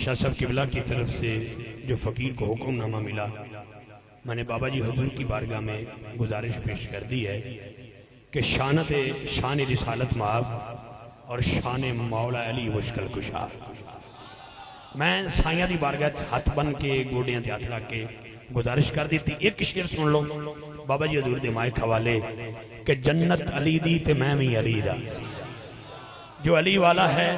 شاہ صاحب قبلہ کی طرف سے جو فقیر کو حکم نامہ ملا، میں نے بابا جی حضور کی بارگاہ میں گزارش پیش کر دی ہے کہ شان رسالت معاف اور شان مولا علی مشکل کشا، میں سائیاں دی بارگاہ ہاتھ بن کے گوڑیاں تے ہاتھ رکھ کے گزارش کر دیتی. ایک شعر سن لو بابا جی حضور دے مائک حوالے کہ جنت علی دی تے میں بھی علی دا. جو علی والا ہے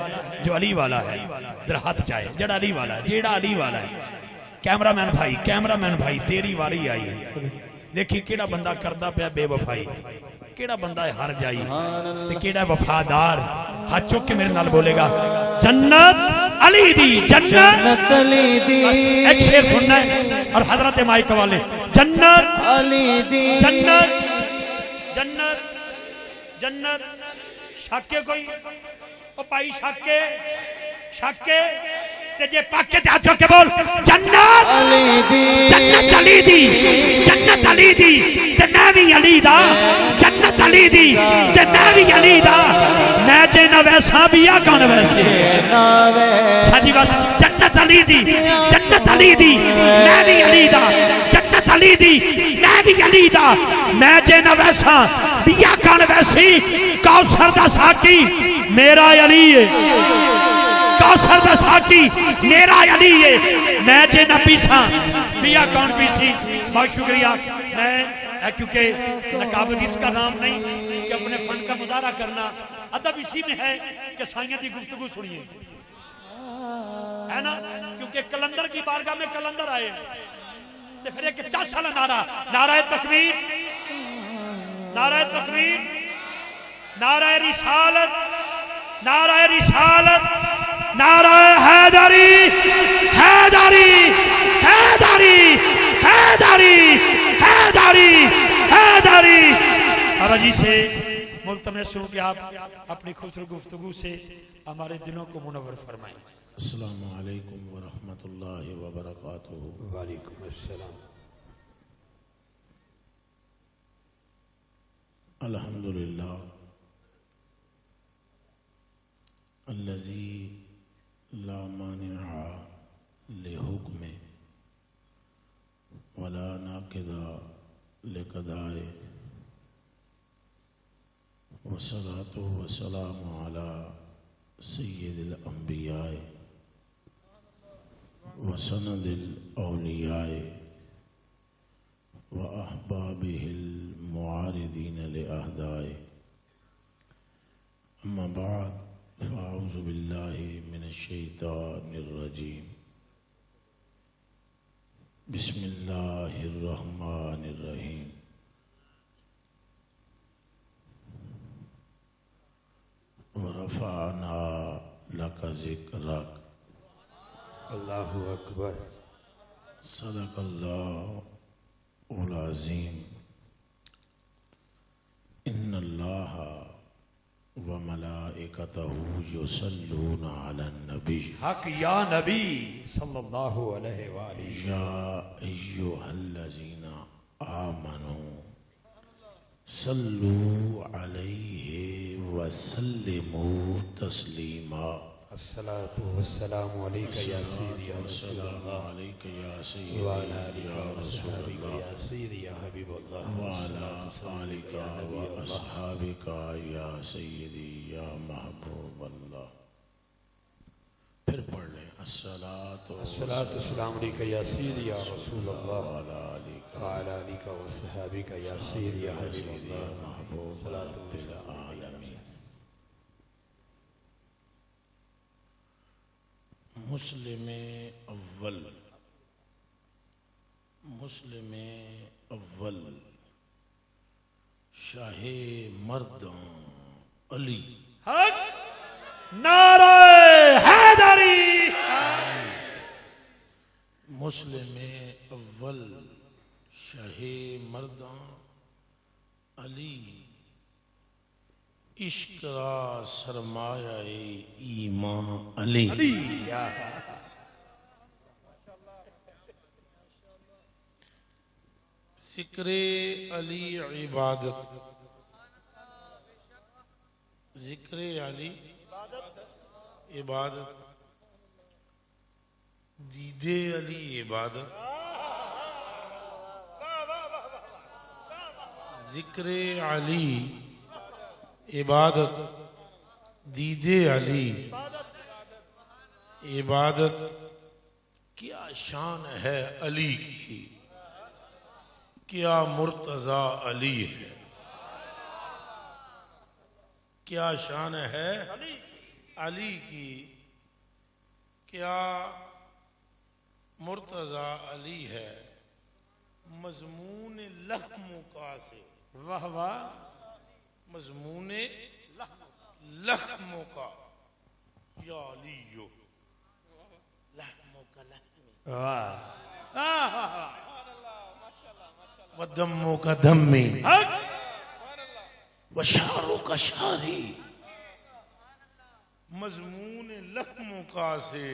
در ہاتھ چاہے جڑا علی والا ہے، جیڑا علی والا ہے. کیمرہ مین بھائی تیری واری آئی ہے. دیکھی کیڑا بندہ کردہ پیا بے وفائی، کیڑا بندہ ہے ہر جائی تے کیڑا وفادار. ہاتھ چوک کے میرے نال بولے گا جنت علی دی، جنت علی دی. ایک شعر سننا ہے اور حضرت مائک والے جنت علی دی، جنت جنت جنت. شاکے کوئی او پائی شاکے تجھے پاکے تے ہاتھوں کے بول جنت علی دی، جنت علی دی، جنت علی دی تے میں بھی علی دا. جنت علی دی تے میں بھی علی دا. میں جے نہ ویسا بھی آگاں ویسے ساجی بس. جنت علی دی، جنت علی دی میں بھی علی دا. جنت علی دی میں بھی علی دا. میں جے نہ ویسا بھی آگاں ویسی. کوثر دا ساکی میرا علی ہے، کوثر دا ساکی میرا علی ہے. میں جے نہ پیسا بیا کون پیسی. بہت شکریہ. میں کیونکہ نقابت اس کا نام نہیں کہ اپنے فن کا مظاہرہ کرنا، ادب اسی میں ہے کہ سائیاں دی گفتگو سنیے، ہے نا. کیونکہ کلندر کی بارگاہ میں کلندر آئے تو پھر ایک 4 سالہ نعرہ، نعرہ تکبیر، نعرہ تکبیر، نعرہ رسالت، نعرہ رسالت، نعرہ حیدری، حیدری، حیدری، حیدری، حیدری، حیدری. بابا جی سے ملتمس ہوں کہ آپ اپنی خوبصورت گفتگو سے ہمارے دلوں کو منور فرمائیں. السلام علیکم ورحمۃ اللہ وبرکاتہ. وعلیکم السلام. الحمدللہ الذی لا مانع لحکم ولا ناقض لقضائے، والصلاۃ والسلام علی سید الانبیاء وسند الاولیاء واحبابہ المعارضین لاعدائے. اما بعد فاعوذ باللہ من الشیطان الرجیم. بسم اللہ الرحمن الرحیم. ورفعنا لک ذکرک. اللہ اکبر. صدق اللہ العظیم. ان اللہ وملائکتہ یصلون علی النبی. حق یا نبی صلی اللہ علیہ وآلہ. یا ایہا الذین آمنوا صلوا علیہ وسلموا تسلیما. الصلاة والسلام علیکہ یا سیدی یا رسول اللہ وعلا یا رسول اللہ یا سیدی یا حبیب اللہ وعلا آلک و اصحابک یا سیدی یا محبوب اللہ. پھر پڑھ لیں الصلاة والسلام علیکہ یا سیدی یا رسول اللہ وعلا آلک وعلا آلک و صحابک یا سیدی یا حبیب یا اللہ. محبوب رب العالمین. مسلم اول شاہ مردان علی. حق نعرہ حیدری. مسلم اول شاہ مردان علی. عشق را سرمایہ ایمان علی. ذکر علی عبادت، ذکر علی عبادت. دید علی عبادت، ذکر علی عبادت، دید علی عبادت. کیا شان ہے علی کی، کیا مرتضی علی ہے. کیا شان ہے علی کی، کیا مرتضی علی ہے. مضمون لحم کا سے، واہ واہ، مضمون لحم کا، یا علیو لحم کا لحم واہ، و دمو کا دمی و شارو کا شاری. مضمون لحم کا سے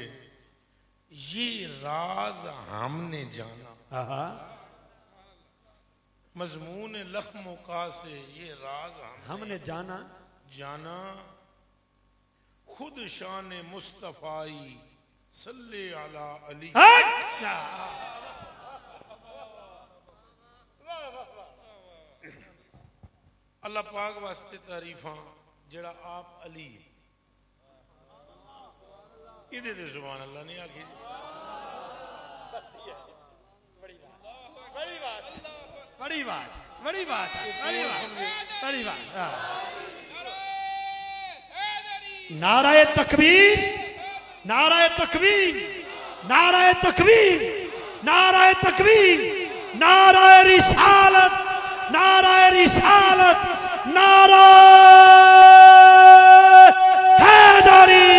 یہ راز ہم نے جانا. مضمون لحم کا سے یہ راز ہم نے جانا. خود شان مصطفی صلی علی علی. اللہ پاک واسطے تعریفاں جڑا آپ علی ادھے دے سبحان اللہ نہیں آکھی. بڑی بات، بڑی بات، بڑی بات، بڑی بات. نعرہ تکبیر، نعرہ تکبیر، نعرہ تکبیر، نعرہ تکبیر، نعرہ رسالت، نعرہ رسالت، نعرہ حیدری.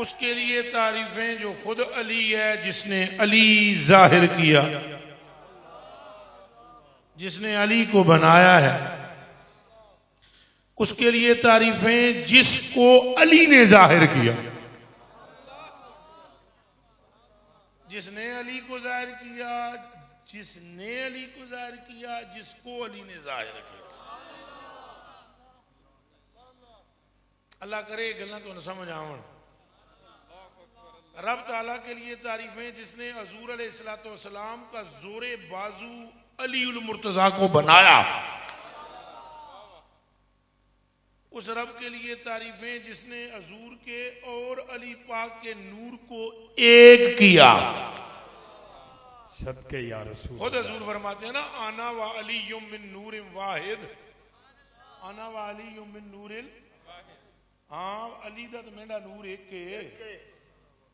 اس کے لیے تعریفیں جو خود علی ہے، جس نے علی ظاہر کیا، جس نے علی کو بنایا ہے. اس کے لیے تعریفیں جس کو علی نے ظاہر کیا، جس نے علی کو ظاہر کیا، جس نے علی کو ظاہر کیا، جس کو علی نے ظاہر کیا. اللہ کرے گلنا تو نہ سمجھ آون. رب تعالیٰ کے لیے تعریفیں جس نے حضور علیہ السلام کا زور بازو علی المرتضیٰ کو بنایا. اس رب کے لیے تعریفیں جس نے حضور کے اور علی پاک کے نور کو ایک کیا. صدقے یا رسول. خود حضور فرماتے ہیں نا، آنا و علی من نور واحد، آنا و علی من نور. ہاں علی دا تو میرا نور ایک کے.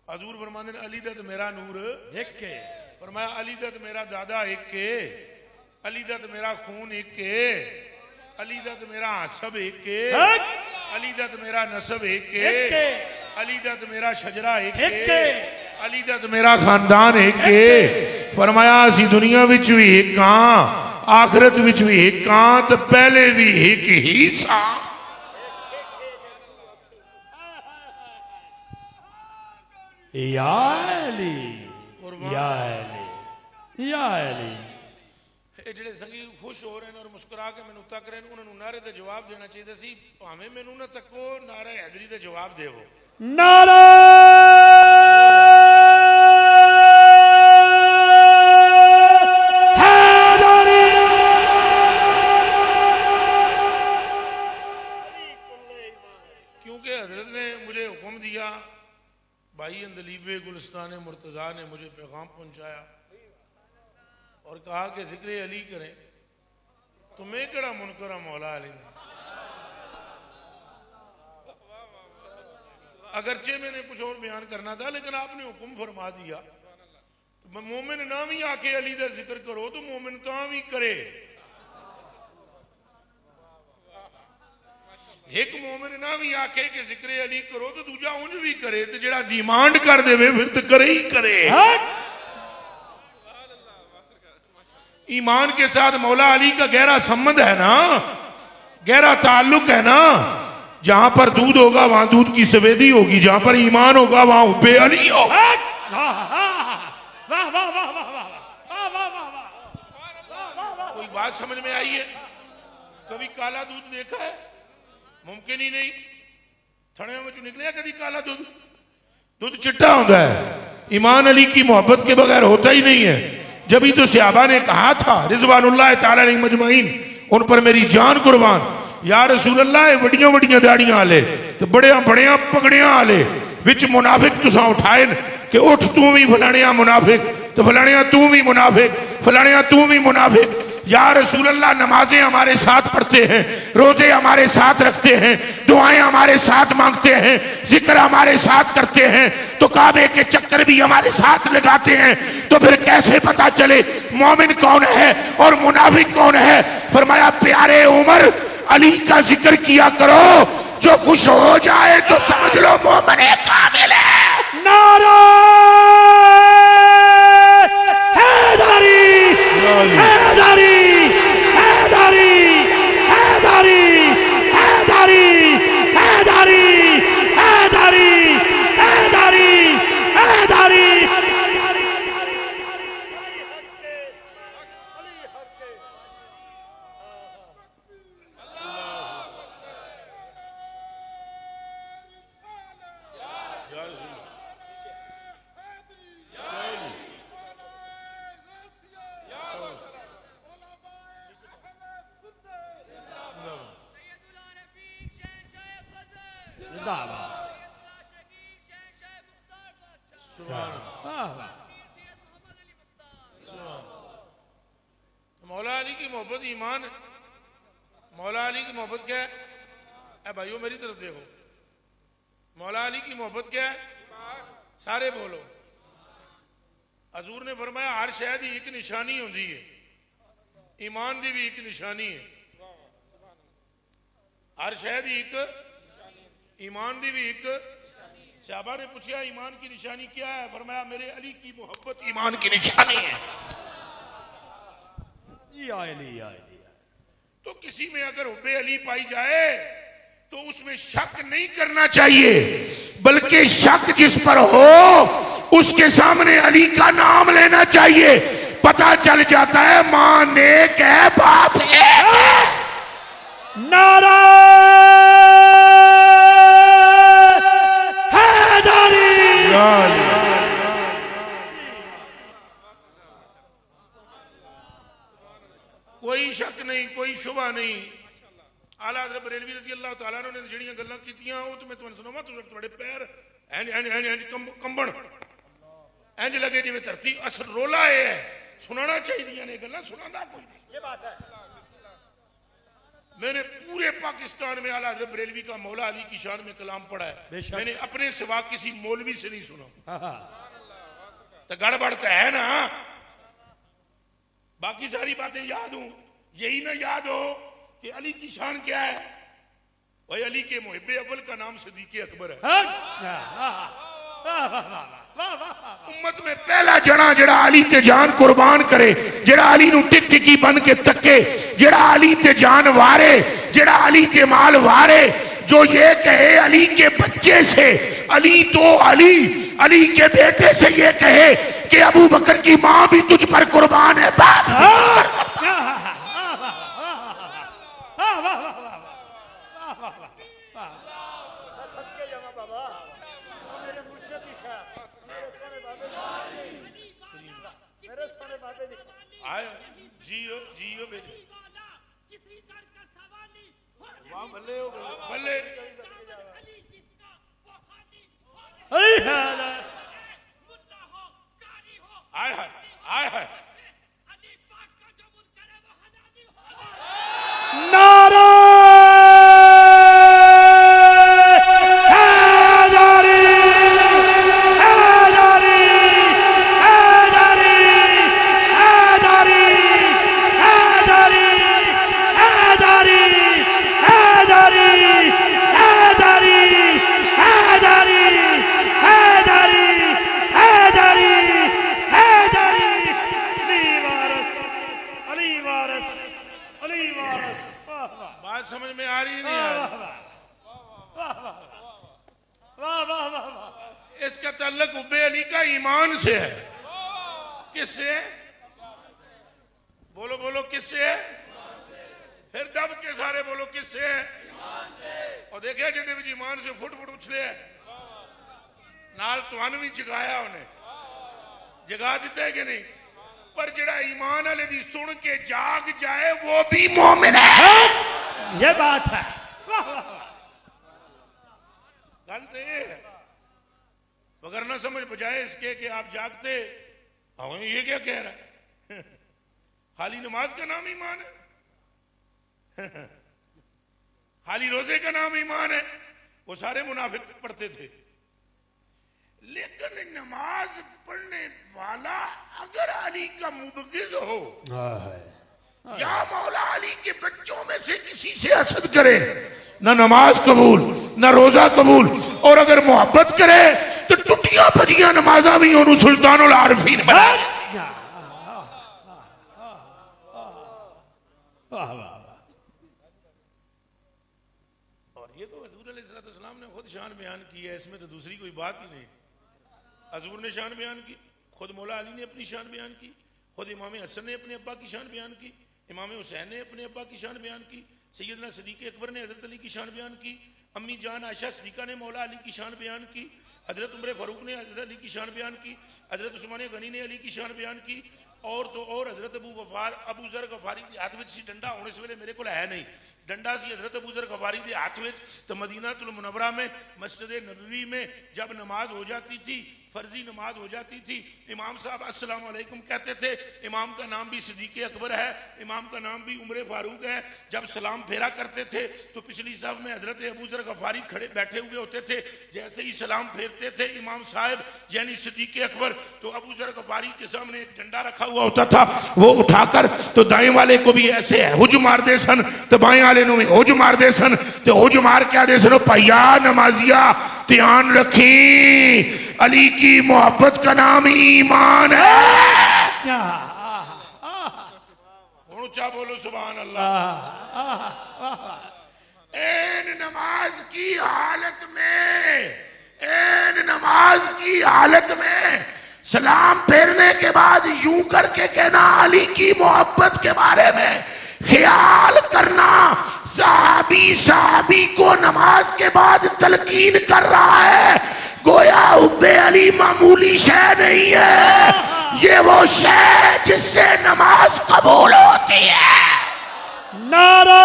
حضور فرماتے ہیں علی دا تو میرا نور ایک کے. فرمایا علی دا تو میرا دادا ایک کے، علی دا تو میرا خون ایک کے، علی دا تو میرا عصب ایک کے، علی دا تو میرا نسب ایک کے، علی دا تو میرا شجرہ ایک کے، علی دا تو میرا خاندان ایک کے. فرمایا اسی دنیا وچ بھی ایک کہاں، آخرت وچ بھی ایک کہاں، تو پہلے بھی ایک ہی سا. یا علی، یا علی، یا علی. جڑے سنگی خوش ہو رہے ہیں اور مسکرا کے مینوں تک رہے ہیں، انہوں نے نعرے دے جواب دینا چاہیے سی. بھاویں مینوں نہ تکو، نعرہ حیدری دے جواب دیو. نعرہ حیدری. کیونکہ حضرت نے مجھے حکم دیا، بھائی اندلیب گلستان مرتضیٰ نے مجھے پیغام پہنچایا اور کہا کہ ذکر علی کریں. تو میں کڑا منکرہ مولا علی نے. اگرچہ میں نے کچھ اور بیان کرنا تھا، لیکن آپ نے حکم فرما دیا. مومن نہ بھی آ کے علی دا ذکر کرو تو مومن تاں بھی کرے. ایک مومن نہ بھی آ کے ذکر علی کرو تو دوجا انج بھی کرے. تو جڑا ڈیمانڈ کر دے پھر تو کرے ہی کرے. ایمان کے ساتھ مولا علی کا گہرا سمبند ہے نا، گہرا تعلق ہے نا. جہاں پر دودھ ہوگا وہاں دودھ کی سویدی ہوگی، جہاں پر ایمان ہوگا وہاں حب علی ہوگا. کوئی بات سمجھ میں آئی ہے؟ کبھی کالا دودھ دیکھا ہے؟ ممکن ہی نہیں. تھڑے میں نکلیا کبھی کالا دودھ؟ دودھ چٹا ہوتا ہے. ایمان علی کی محبت کے بغیر ہوتا ہی نہیں ہے. جبھی تو صحابہ نے کہا تھا رضوان اللہ تعالی علیہ مجمعین, ان پر میری جان قربان, یا رسول اللہ وڈیاں وڈیاں داڑیاں والے تو بڑیاں بڑیاں پگڑیاں والے وچ منافق تساں اٹھائے کہ اٹھ تو بھی فلانیاں منافق, تو فلانیاں تو بھی منافق, فلانیاں تو بھی منافق. یا رسول اللہ نمازیں ہمارے ساتھ پڑھتے ہیں, روزے ہمارے ساتھ رکھتے ہیں, دعائیں ہمارے ساتھ مانگتے ہیں, ذکر ہمارے ساتھ کرتے ہیں, تو کعبے کے چکر بھی ہمارے ساتھ لگاتے ہیں, تو پھر کیسے پتا چلے مومن کون ہے اور منافق کون ہے؟ فرمایا پیارے عمر علی کا ذکر کیا کرو, جو خوش ہو جائے تو سمجھ لو مومن کامل ہے. نعرہ حیدری حیدری حیدری حیدری حیدری حیدری حیدری حیدری حیدری. مولا علی کی محبت ایمان ہے. مولا علی کی محبت کیا ہے؟ اے بھائیو میری طرف دیکھو, مولا علی کی محبت کیا ہے؟ سارے بولو. حضور نے فرمایا ہر شے دی ایک نشانی ہوندی ہے, ایمان دی بھی ایک نشانی ہے. ہر شے دی ایک, ایمان دی بھی ایک. صحابہ نے پوچھا ایمان کی نشانی کیا ہے؟ فرمایا میرے علی کی محبت ایمان کی نشانی ہے. تو کسی میں اگر حب علی پائی جائے تو اس میں شک نہیں کرنا چاہیے, بلکہ شک جس پر ہو اس کے سامنے علی کا نام لینا چاہیے. پتا چل جاتا ہے ماں نیک ہے باپ ایک ہے. نعرہ حیدری. کوئی شک نہیں, کوئی شبہ نہیں. اعلیٰ حضرت بریلوی رضی اللہ تعالیٰ نے جڑیاں گلاں کیتیاں وہ تو میں تمہیں سناواں, تھوڑے پیر انج کمبن انج لگے جی دھرتی. اصل رولا یہ ہے سنانا چاہیے نے گلاں, سنانا کوئی نہیں. یہ بات ہے. میں نے پورے پاکستان میں اعلیٰ حضرت بریلوی کا مولا علی کی شان میں کلام پڑھا ہے, میں نے اپنے سوا کسی مولوی سے نہیں سنا. تو گڑبڑ تو ہے نا. باقی ساری باتیں یاد ہوں, یہی نہ یاد ہو کہ علی کی شان کیا ہے. بھائی علی کے محب اول کا نام صدیق اکبر ہے. امت میں پہلا جنا جڑا علی تے جان قربان کرے, جڑا علی نو ٹک ٹکی بن کے تکے, جڑا علی تے جان وارے, جڑا علی تے مال وارے, جو یہ کہے علی کے بچے سے علی تو علی, علی کے بیٹے سے یہ کہے کہ ابو بکر کی ماں بھی تجھ پر قربان ہے, باپ جیو جیو بیٹی بلے ہو بلے. آئے ہے آئے ہے. نعرہ سمجھ میں آ رہی نہیں آ رہی. اس کا تعلق حب علی کا ایمان سے ہے. کس سے؟ بولو بولو کس سے ہے؟ پھر دب کے سارے بولو کس سے ہے؟ اور دیکھیں جنہیں بھی ایمان سے فٹ فٹ اچھلے ہے. نال توانو بھی جگایا انہیں جگا دیتا ہے کہ نہیں پر جڑا ایمان والے دی سن کے جاگ جائے وہ بھی مومن ہے یہ بات ہے گل تو یہ ہے مگر نہ سمجھ بجائے اس کے کہ آپ جاگتے یہ کیا کہہ رہا ہے خالی نماز کا نام ایمان ہے خالی روزے کا نام ایمان ہے وہ سارے منافق پڑھتے تھے لیکن نماز پڑھنے والا اگر علی کا مبغض ہو یا مولا علی کے بچوں میں سے کسی سے حسد کرے نہ نماز قبول نہ روزہ قبول اور اگر محبت کرے تو ٹوٹیاں بھجیاں نمازاں بھی انہوں سلطان العارفین بنائے اور یہ تو حضور علیہ السلام نے خود شان بیان کی ہے اس میں تو دوسری کوئی بات ہی نہیں حضور نے شان بیان کی خود مولا علی نے اپنی شان بیان کی خود امام حسن نے اپنے ابا کی شان بیان کی امام حسین نے اپنے ابا کی شان بیان کی سیدنا صدیق اکبر نے حضرت علی کی شان بیان کی امی جان عائشہ صدیقہ نے مولا علی کی شان بیان کی حضرت عمر فاروق نے حضرت علی کی شان بیان کی حضرت عثمان غنی نے علی کی شان بیان کی اور تو اور حضرت ابو ذر غفاری کے ہاتھ میں سی ڈنڈا ہونے سے ویلے میرے کو ہے نہیں ڈنڈا سی حضرت ابو ذر غفاری کے ہاتھ میں تو مدینہ المنورہ میں مسجد نبوی میں جب نماز ہو جاتی تھی فرضی نماز ہو جاتی تھی امام صاحب السلام علیکم کہتے تھے امام کا نام بھی صدیق اکبر ہے امام کا نام بھی عمر فاروق ہے جب سلام پھیرا کرتے تھے تو پچھلی صف میں حضرت ابو ذر غفاری کھڑے بیٹھے ہوئے ہوتے تھے جیسے ہی سلام پھیرتے تھے امام صاحب یعنی صدیق اکبر تو ابو ذر غفاری کے سامنے ایک ڈنڈا رکھا ہوا ہوتا تھا وہ اٹھا کر تو دائیں والے کو بھی ایسے ہج مار دے سن تو بائیں والے نو بھی ہج مار دے سن تو ہج مار کیا دے سن پیا نمازیا دھیان رکھیں علی کی محبت کا نام ایمان ہے اونچا بولو سبحان اللہ این نماز کی حالت میں سلام پھیرنے کے بعد یوں کر کے کہنا علی کی محبت کے بارے میں خیال کرنا صحابی کو نماز کے بعد تلقین کر رہا ہے گویا حب علی معمولی شے نہیں ہے یہ وہ شے جس سے نماز قبول ہوتی ہے نعرہ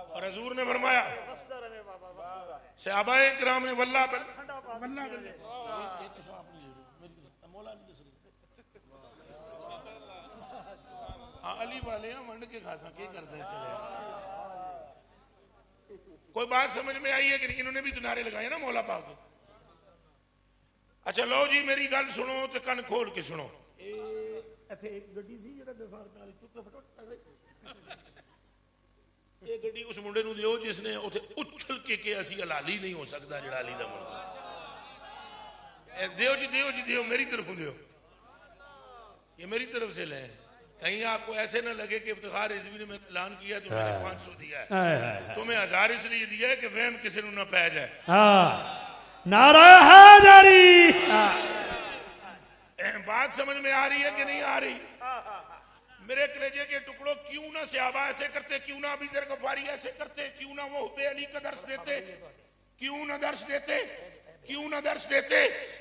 اور حضور نے فرمایا صحابہ کرام نے واللہ علی والے منڈ کے خاصا کیا کرتے ہیں چلے کوئی بات سمجھ میں آئی ہے کہ انہوں نے بھی تو نعرے لگائے نا مولا پاک اچھا لو جی میری گل سنو تو کن کھول کے سنو یہ گڈی اس منڈے نو دیو جس نے اچھل کے اسی حلالی نہیں ہو سکتا جڑا علی دا منڈا دیو جی میری طرف دیو یہ میری طرف سے لیں کہیں آپ کو ایسے نہ لگے کہ افتخار رضوی نے میں اعلان کیا تو میں نے 500 دیا ہے تمہیں 1000 اس لیے دیا ہے کہ فہم کسی نے نہ پہ جائے نعرہ حیدری بات سمجھ میں آ رہی ہے کہ نہیں آ رہی میرے کلیجے کے ٹکڑوں کیوں نہ صحابہ ایسے کرتے کیوں نہ ابو ذر غفاری ایسے کرتے کیوں نہ وہ حب علی کا درس دیتے کیوں نہ درس دیتے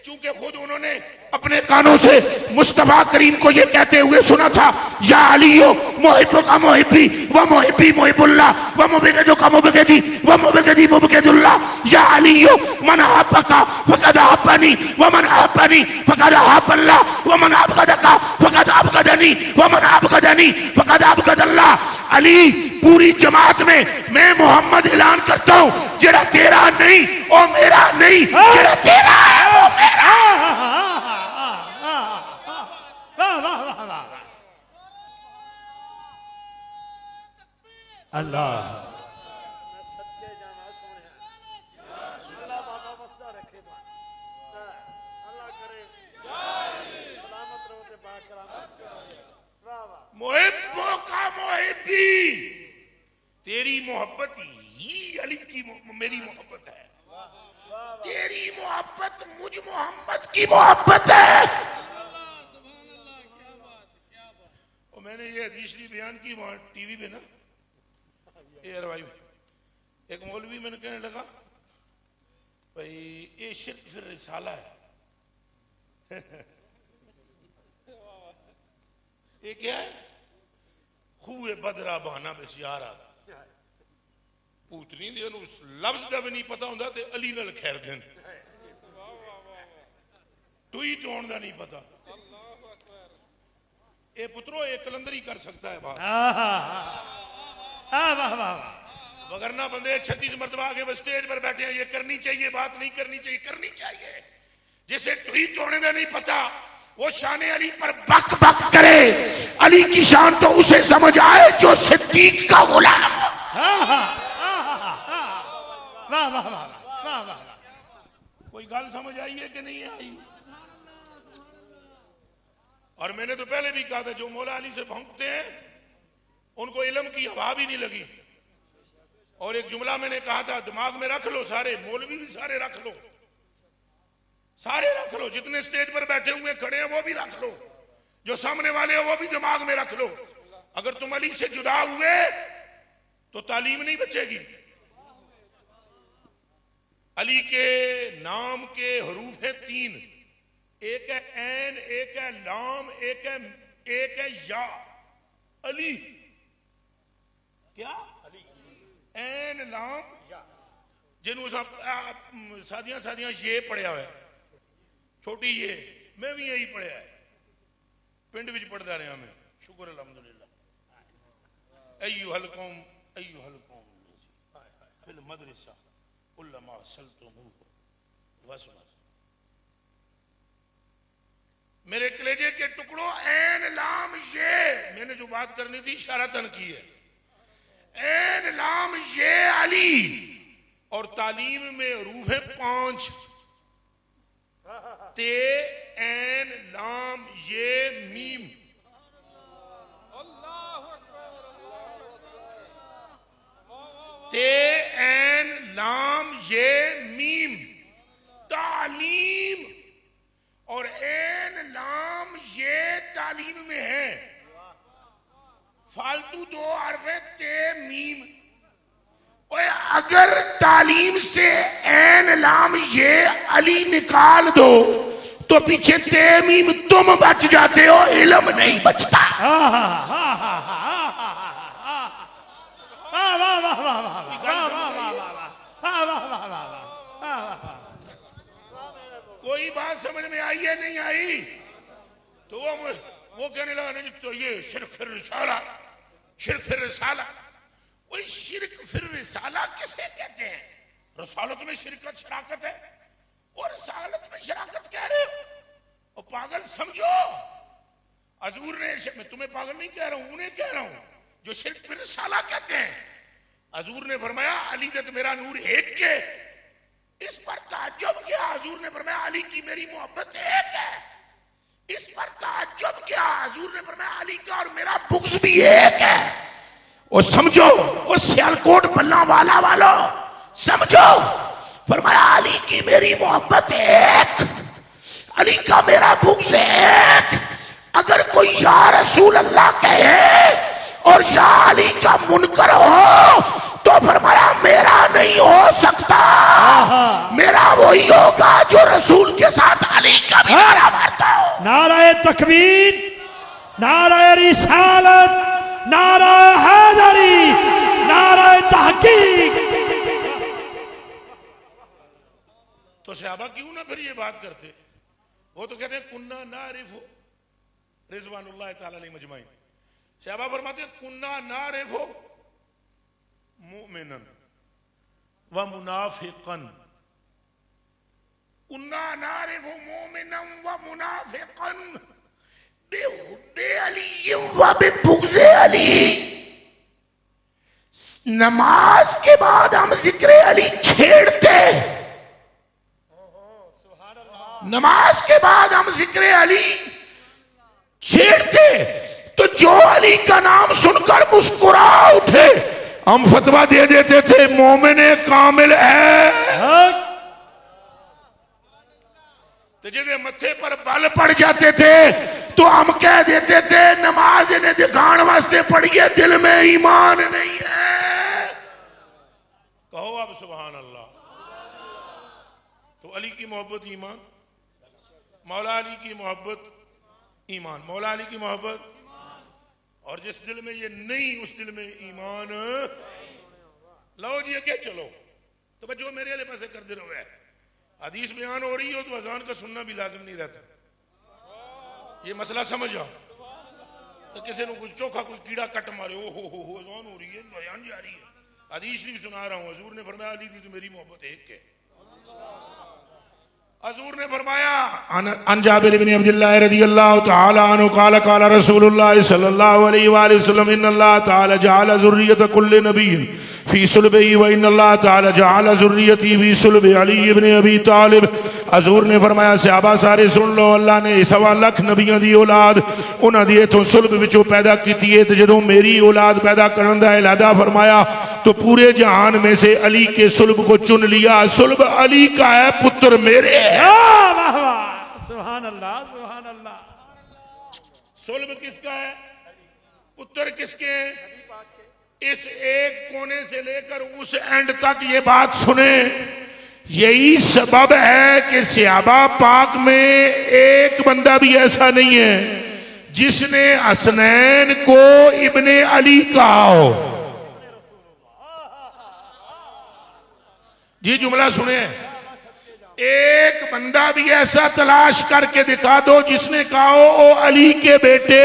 چونکہ خود انہوں نے اپنے کانوں سے مصطفیٰ کریم کو یہ کہتے ہوئے سنا تھا یا علیو محب کا محبی و محبی محب اللہ و مبغض کا مبغضی و مبغضی مبغض اللہ یا علیو من احبک فقد احبنی و من احبنی فقد احب اللہ و من ابغضک فقد ابغضنی و من ابغضنی فقد ابغض اللہ علی پوری جماعت میں محمد اعلان کرتا ہوں جڑا تیرا نہیں او میرا نہیں جڑا تیرا ہے وہ میرا اللہ محبوں کا محبی تیری محبت ہی علی کی میری محبت ہے تیری محبت مجھ محمد کی محبت ہے میں نے یہ حدیث بھی بیان کی وہاں ٹی وی پہ نا ایئر وائی، ایک مولوی میں نے کہنے لگا بھائی یہ شرک پھر رسالہ ہے یہ کیا ہے؟ خوہ بدرہ بہانا بسیارا پوتنی دے اس لفظ دا بھی نہیں پتا ہوں تے علی نال خیر دین توئی چون دا نہیں پتا اے پترو اے کلندر ہی کر سکتا ہے بات وگرنہ بندے 36 مرتبہ آگے وہ سٹیج پر بیٹھے ہیں یہ کرنی چاہیے بات نہیں کرنی چاہیے، کرنی چاہیے. جسے توئی توڑنے کا نہیں پتا وہ شان علی پر بک بک کرے، علی کی شان تو اسے سمجھ آئے جو صدیق کا غلام ہو. کوئی گل سمجھ آئی ہے کہ نہیں آئی؟ اور میں نے تو پہلے بھی کہا تھا جو مولا علی سے بھونکتے ہیں ان کو علم کی ہوا بھی نہیں لگی. اور ایک جملہ میں نے کہا تھا دماغ میں رکھ لو، سارے مولوی بھی سارے رکھ لو، سارے رکھ لو، جتنے سٹیج پر بیٹھے ہوئے کھڑے ہیں وہ بھی رکھ لو، جو سامنے والے ہیں وہ بھی دماغ میں رکھ لو. اگر تم علی سے جدا ہوئے تو تعلیم نہیں بچے گی. علی کے نام کے حروف ہیں 3، ایک ہے عین، ایک ہے لام، ایک ہے یا. علی کیا؟ عین لام جنہوں سادیاں سادیاں یہ پڑھیا ہوا ہے، چھوٹی یہ میں بھی یہی پڑھیا ہے، پنڈ وچ پڑھدا رہا میں، شکر الحمدللہ. ایھا القوم ایھا القوم فی المدرسہ علما سلطموہ واسمع. میرے کلیجے کے ٹکڑوں عین لام یہ میں نے جو بات کرنی تھی اشارتاً کی ہے. عین لام یہ علی، اور تعلیم میں حروف ہے 5، تے عین لام یہ میم. تے عین لام یہ میم تعلیم، اور عین لام یہ تعلیم میں ہے. فالتو 2 حرف ہے تے میم. اگر تعلیم سے عین لام یہ علی نکال دو تو پیچھے تے میم تم بچ جاتے ہو، علم نہیں بچتا. کوئی بات سمجھ میں آئی ہے نہیں آئی؟ تو وہ کہنے لگا نہیں تو یہ شرک فی الرسالہ، شرک فی الرسالہ. وہی شرک فی الرسالہ کسے کہتے ہیں؟ رسالت میں شراکت ہے اور رسالت میں شراکت کہہ رہے ہو؟ اور پاگل سمجھو، حضور نے، میں تمہیں پاگل نہیں کہہ رہا ہوں، انہیں کہہ رہا ہوں جو شرک فی الرسالہ کہتے ہیں. حضور نے فرمایا علی دت میرا نور ایک کے. اس پر تعجب کیا؟ حضور نے فرمایا علی کی میری محبت ایک ہے. اس پر تعجب کیا؟ حضور نے فرمایا علی کا اور میرا بغض بھی ایک ہے. اور سمجھو، اور سیالکوٹ بلّا والا والو سمجھو، فرمایا علی کی میری محبت ایک، علی کا میرا بغض ایک. اگر کوئی یا رسول اللہ کہے اور یا علی کا منکر ہو تو فرمایا میرا نہیں ہو سکتا، میرا وہی ہوگا جو رسول کے ساتھ علی کا بھی نعرہ مارتا ہو. نعرہ تکبیر، نعرہ رسالت، نعرہ حیدری، نعرہ تحقیق. تو صحابہ کیوں نہ پھر یہ بات کرتے؟ وہ تو کہتے ہیں کننا نعرف رضوان اللہ تعالی علیہ مجمعین. صحابہ فرماتے ہیں کننا نعرف مؤمنا و منافقا، کننا نعرف مؤمنا و منافقا بحب علی و ببغض علی. نماز کے بعد ہم ذکر علی چھیڑتے، نماز کے بعد ہم ذکر علی چھیڑتے تو جو علی کا نام سن کر مسکرا اٹھے ہم فتویٰ دے دیتے تھے مومن کامل ہے. تو جدے متھے پر بل پڑ جاتے تھے تو ہم کہہ دیتے تھے نماز انہیں دکھان واسطے پڑھیے، دل میں ایمان نہیں ہے. کہو اب سبحان اللہ. تو علی کی محبت ایمان، مولا علی کی محبت ایمان، مولا علی کی محبت. اور جس دل میں یہ نہیں اس دل میں ایمان. لو جی اگے چلو تو بچوں میرے والے پاسے کر دے رہو ہے. حدیث بیان ہو رہی ہو تو اذان کا سننا بھی لازم نہیں رہتا. یہ مسئلہ سمجھ آؤ. تو کسی نے کچھ چوکھا کوئی کیڑا کٹ مارے، او ہو اذان ہو رہی ہے، بیان جا رہی ہے. حدیث نہیں سنا رہا ہوں. حضور نے فرمایا علی دی تو میری محبت ایک ہے. حضور نے فرمایا عن جابر بن عبد اللہ رضی اللہ تعالی عنہ قال قال رسول اللہ صلی اللہ علیہ وآلہ وسلم ان اللہ تعالی جعل ذریت کل نبی فی صلبہ وان اللہ تعالی جعل ذریتی فی صلب علی بن ابی طالب. حضور نے فرمایا صحابہ سارے سن لو، اللہ نے 1.25 لاکھ نبیوں دی اولاد انہاں دی اتھوں صلب وچوں پیدا کیتی ہے. تے جدوں میری اولاد پیدا کرن دا اعادہ فرمایا تو پورے جہان میں سے علی کے صلب کو چن لیا. صلب علی کا ہے، پتر میرے ہیں. سبحان اللہ سبحان اللہ. صلب کس کا ہے؟ پتر کس کے ہیں؟ اس ایک کونے سے لے کر اس اینڈ تک یہ بات سنیں. یہی سبب ہے کہ صحابہ پاک میں ایک بندہ بھی ایسا نہیں ہے جس نے حسنین کو ابن علی کہا ہو. جی جملہ سنیں. ایک بندہ بھی ایسا تلاش کر کے دکھا دو جس نے کہا ہو او علی کے بیٹے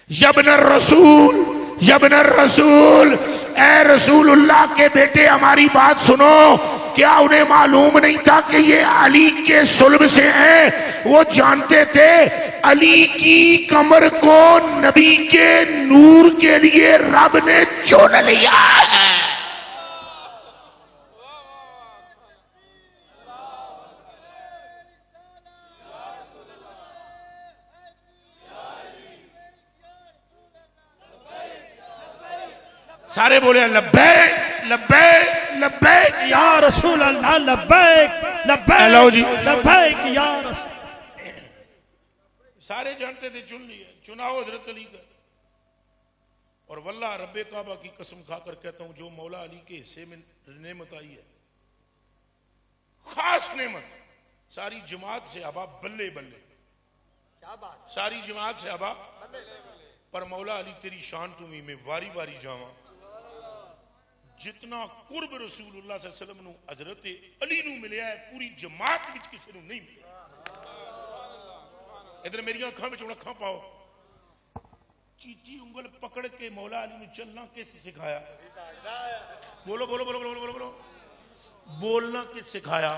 یبن الرسول، یبن الرسول، اے رسول اللہ کے بیٹے ہماری بات سنو. کیا انہیں معلوم نہیں تھا کہ یہ علی کے صلب سے ہیں؟ وہ جانتے تھے علی کی کمر کو نبی کے نور کے لیے رب نے چن لیا ہے. سارے بولے لبیک لبیک لبیک یا رسول اللہ، لبیک ہیلو جی. لبیک لبیک یا رسول. سارے جانتے تھے چن لیا، چناؤ حضرت علی کا. اور واللہ رب کعبہ کی قسم کھا کر کہتا ہوں جو مولا علی کے حصے میں نعمت آئی ہے، خاص نعمت، ساری جماعت سے ابا بلے بلے، ساری جماعت سے ابا پر مولا علی تیری شان تمہیں میں واری واری جاواں. جتنا قرب رسول اللہ صلی اللہ علیہ وسلم نو حضرت علی نو ملیا ہے پوری جماعت وچ کسی نو نہیں ملیا. ادھر میری اکھاں وچ اکھاں پاؤ. چیچی انگل پکڑ کے مولا علی نے چلنا کیسے سکھایا؟ بولو بولو بولو بولو بولو بولو. بولنا کس سکھایا؟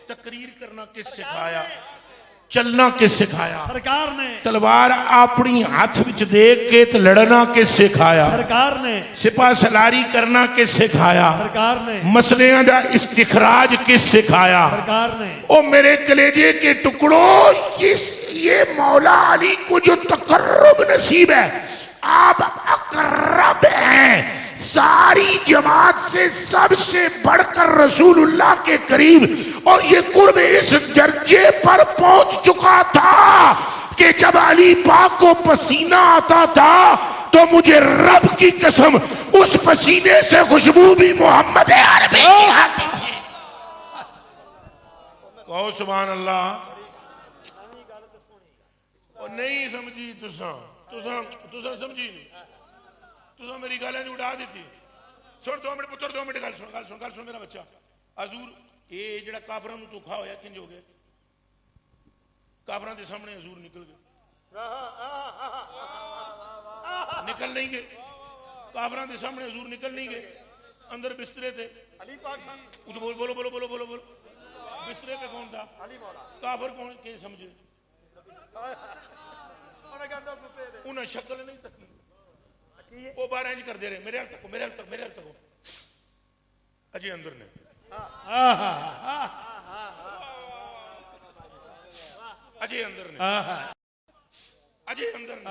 تقریر کرنا کس سکھایا؟ چلنا کس سکھایا؟ سرکار نے. تلوار اپنی ہاتھ وچ دیکھ کے تے لڑنا کس سکھایا؟ سرکار نے. سپاہ سلاری کرنا کس سکھایا؟ سرکار نے. مسئلے دا استخراج کس سکھایا؟ سرکار نے. او میرے کلیجے کے ٹکڑوں، یہ مولا علی کو جو تقرب نصیب ہے، آپ اقرب ہیں ساری جماعت سے، سب سے بڑھ کر رسول اللہ کے قریب. اور یہ قرب اس درجے پر پہنچ چکا تھا کہ جب علی پاک کو پسینہ آتا تھا تو مجھے رب کی قسم اس پسینے سے خوشبو بھی محمد عربی کی آتی تھی. کہو سبحان اللہ. اور نہیں سمجھی تساں سمجھی نہیں، تساں میری گالیں اڑا دیتی. سن 2 منٹ پتر، 2 منٹ گل سن میرا بچہ. حضور یہ جڑا کافراں نوں دھوکا ہویا کنج ہو گیا؟ کافراں دے سامنے حضور نکل گئے، نکل نہیں گئے. کافراں دے سامنے حضور نکل نہیں گئے. اندر بسترے تھے. بولو بولو بولو بولو بولو بولو. بسترے پہ کون تھا؟ کافر کون کے سمجھے؟ انہیں شکل نہیں تکی، وہ باہر انج کر دے رہے میرے حال تکو میرے حال تک میرے حال تکو. اجے اندر نے اجے اندر نے اجے اندر نے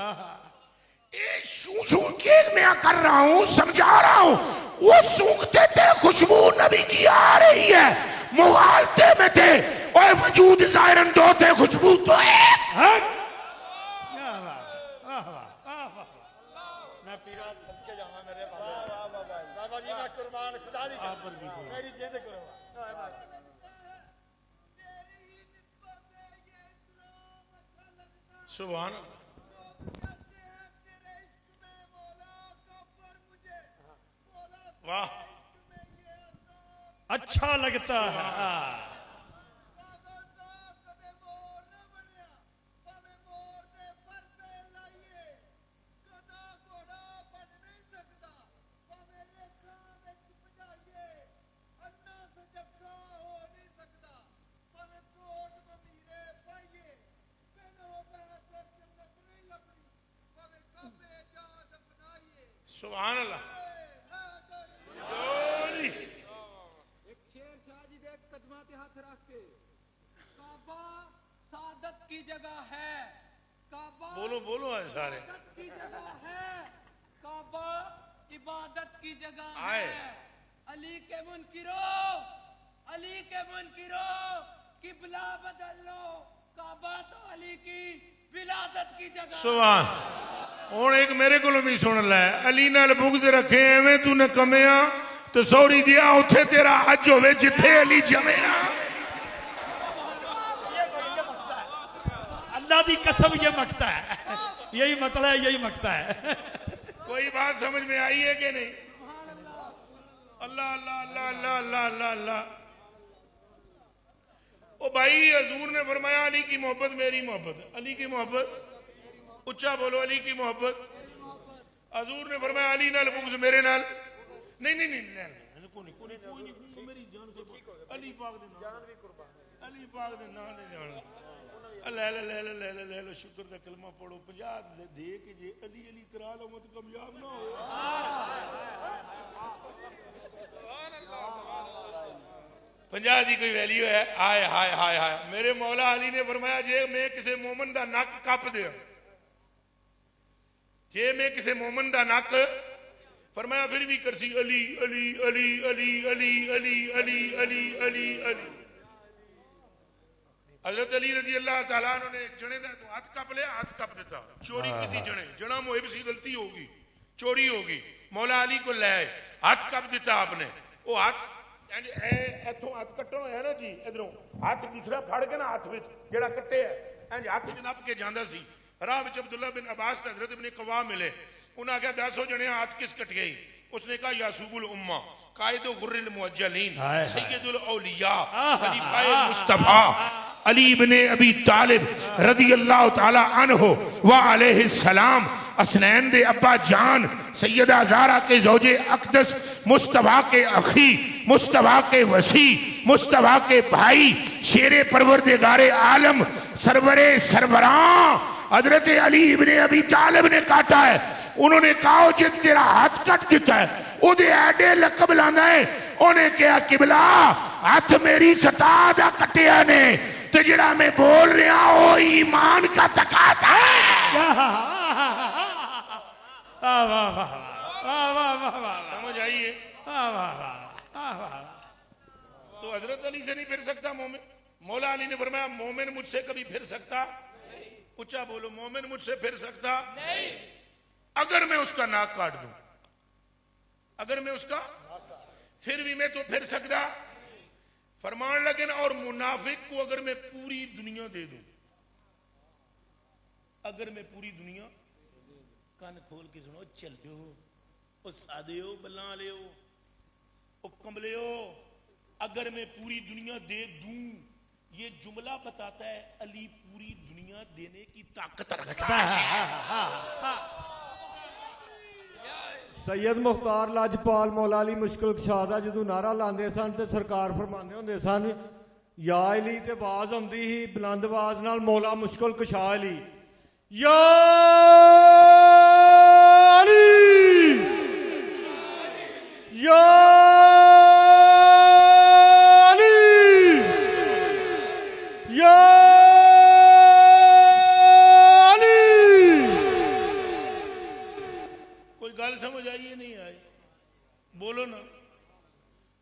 اے شو شو کے میں کر رہا ہوں، سمجھا رہا ہوں. وہ سونگتے تھے، خوشبو نبی کی آ رہی ہے، مغالطے میں تھے. اوے وجود ظاہرن دو تے خوشبو تو ایک. میں پیرات سب کے جاؤں میرے بابا جی میں قربان خدا دی میری جیند کرو. سبحان اللہ. واہ اچھا لگتا ہے. سبحان اللہ. سعادت کی جگہ ہے کعبہ. بولو بولو ہے سارے. عبادت کی جگہ ہے کعبہ. عبادت کی جگہ آئے. ہے. علی کے منکرو علی کے منکرو قبلہ بدل لو. کعبہ تو علی کی ولادت کی جگہ. سبحان. ہوں ایک میرے کو بھی سن لے. علی نال بغض رکھے ایویں تو نے کمیا تو سوری دیا اتھے تیرا حج ہوئے جتھے علی جمیا. اللہ دی قسم یہ مکتا ہے. یہی مطلب ہے یہی مکتا ہے. کوئی بات سمجھ میں آئی ہے کہ نہیں؟ اللہ اللہ اللہ اللہ اللہ اللہ اللہ. او بھائی حضور نے فرمایا علی کی محبت میری محبت. علی کی محبت اچھا بولو. علی کی محبت. حضور نے فرمایا علی نال بغض میرے نال نہیں نہیں نہیں کوئی میری جان کو علی پاک دے نام علی پاک دے نام دے جان لے لے لے لے لے لے لے شکر دا کلمہ پڑھو 50 دے کے جے علی علی کرا لو مت کامیاب نہ ہو. 50 دی کوئی ویلیو ہے؟ ہائے ہائے ہائے ہائے. میرے مولا علی نے فرمایا جے میں کسی مومن دا نک کپ دیا جے میں کسی مومن دا نک فرمایا پھر بھی کرسی علی علی علی علی علی علی علی علی علی علی. حضرت علی رضی اللہ تعالیٰ عنہ نے جنے دا تو ہاتھ کپ لیا ہاتھ کپ دیتا. چوری کی تھی جنے جنا محب سی غلطی ہوگی چوری ہوگی. مولا علی کو لے ہاتھ کپ دیتا آپ نے. وہ ہاتھ ایتھوں ہاتھ کٹو ہے نا جی ادھروں ہاتھ دوسرا پھڑ کے نا ہاتھ وچ جڑا کٹے ہے ہاتھ جناب کے جاندا سی. راہ وچ عبداللہ بن عباس حضرت ابن قوام ملے. انہاں کہا 10 جنے ہاتھ کس کٹ گئی؟ اس نے کہا یاسوب الامہ قائد غر المعجلین سید الاولیاء خلیفہ مصطفیٰ علی بن ابی طالب رضی اللہ تعالی عنہ وعلیہ السلام حسنین دے ابا جان سیدہ زہرا کے زوج اقدس مصطفیٰ کے اخی مصطفیٰ کے وسیع مصطفیٰ کے بھائی شیر پروردگار عالم سرور سربراں حضرت علی ابن ابی طالب نے کاٹا ہے. انہوں نے کہا جت تیرا ہاتھ کٹ دیتا ہے او دے ایڈے لقب لانا ہے. انہیں کہا قبلہ ہاتھ میری خطا دا کٹیا نے تو جڑا میں بول رہا ہوں ایمان کا تقاضا ہے. سمجھ آئیے؟ تو حضرت علی سے نہیں پھر سکتا مومن. مولا علی نے فرمایا مومن مجھ سے کبھی پھر سکتا. اچھا بولو مومن مجھ سے پھر سکتا نہیں اگر میں اس کا ناک کاٹ دوں. اگر میں اس کا پھر بھی میں تو پھر سکتا. فرمان لگے نا اور منافق کو اگر میں پوری دنیا دے دوں اگر میں پوری دنیا کان کھول کے سنو چل جو او سادے ہو بلان لے ہو او کملے ہو اگر میں پوری دنیا دے دوں. یہ جملہ بتاتا ہے علی پوری دنیا دینے کی طاقت رکھتا ہے. سید مختار لاجپال مولا علی مشکل کشا دا جدوں نعرہ لاندے سن تے سرکار فرماندے ہوندے سن یا علی تے آواز آندی ہی بلند آواز نال مولا مشکل کشا علی یا علی یا علی یا کوئی گل سمجھ آئی ہے نہیں آئی؟ بولو نا.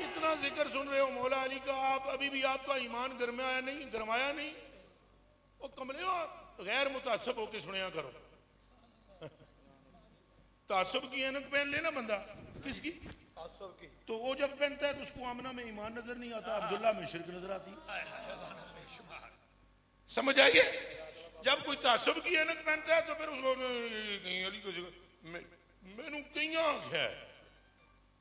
اتنا ذکر سن رہے ہو مولا علی کا، آپ ابھی بھی آپ کا ایمان گرمایا نہیں؟ وہ کملے ہو، غیر متعصب ہو کے سنیا کرو. تعصب کی اینک پہن لینا بندہ، کس کی؟ تعصب کی. تو وہ جب پہنتا ہے تو اس کو آمنہ میں ایمان نظر نہیں آتا، عبداللہ میں شرک نظر آتی. سمجھ آئیے؟ جب کوئی تعصب کی اینک پہنتا ہے تو پھر اس کو کہیں علی کو میں نے کہیں آنکھا ہے.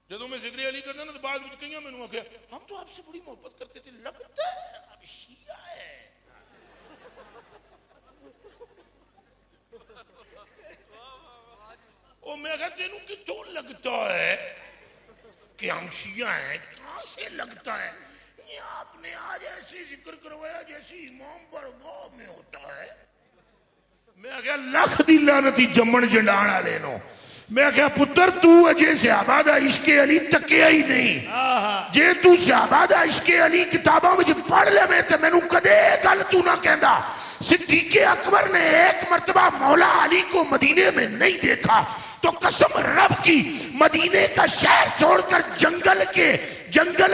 جدو میں ذکر علی کرنا نا تو بعد کہیں میں نے آنکھا ہم تو آپ سے بڑی محبت کرتے تھے، لگتا ہے اب شیعہ ہے. اور میں کہا تینوں کتوں لگتا ہے کہ ہم شیعہ ہیں؟ کہاں سے لگتا ہے؟ یہ آپ نے آج ایسے ذکر کروایا جیسے امام برگاہ میں ہوتا ہے. میں کہا لکھ دی لعنتی جمن جنڈان والے نو. میں کہا پتر تو اجے صحابہ دا عشق علی تکیا ہی نہیں. جے تو صحابہ دا عشق علی کتاباں وچ پڑھ لے میں تے مینوں کدے گل تو نہ کہندا. صدیق اکبر نے ایک مرتبہ مولا علی کو مدینے میں نہیں دیکھا تو قسم رب کی مدینے کا شہر چھوڑ کر جنگل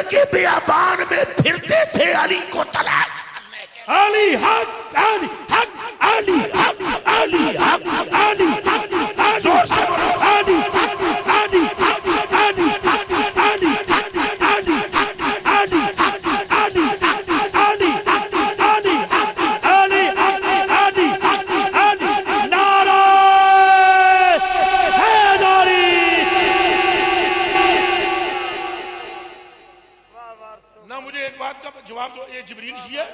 کے بیابان میں پھرتے تھے علی کو تلاش کرنے کے. علی حق، علی حق، علی حق، علی حق، علی حق، زور سے بولو. علی حق، علی حق، علی حق، علی حق، علی حق، علی حق، جواب دو, یہ جبریل شیعہ ہے؟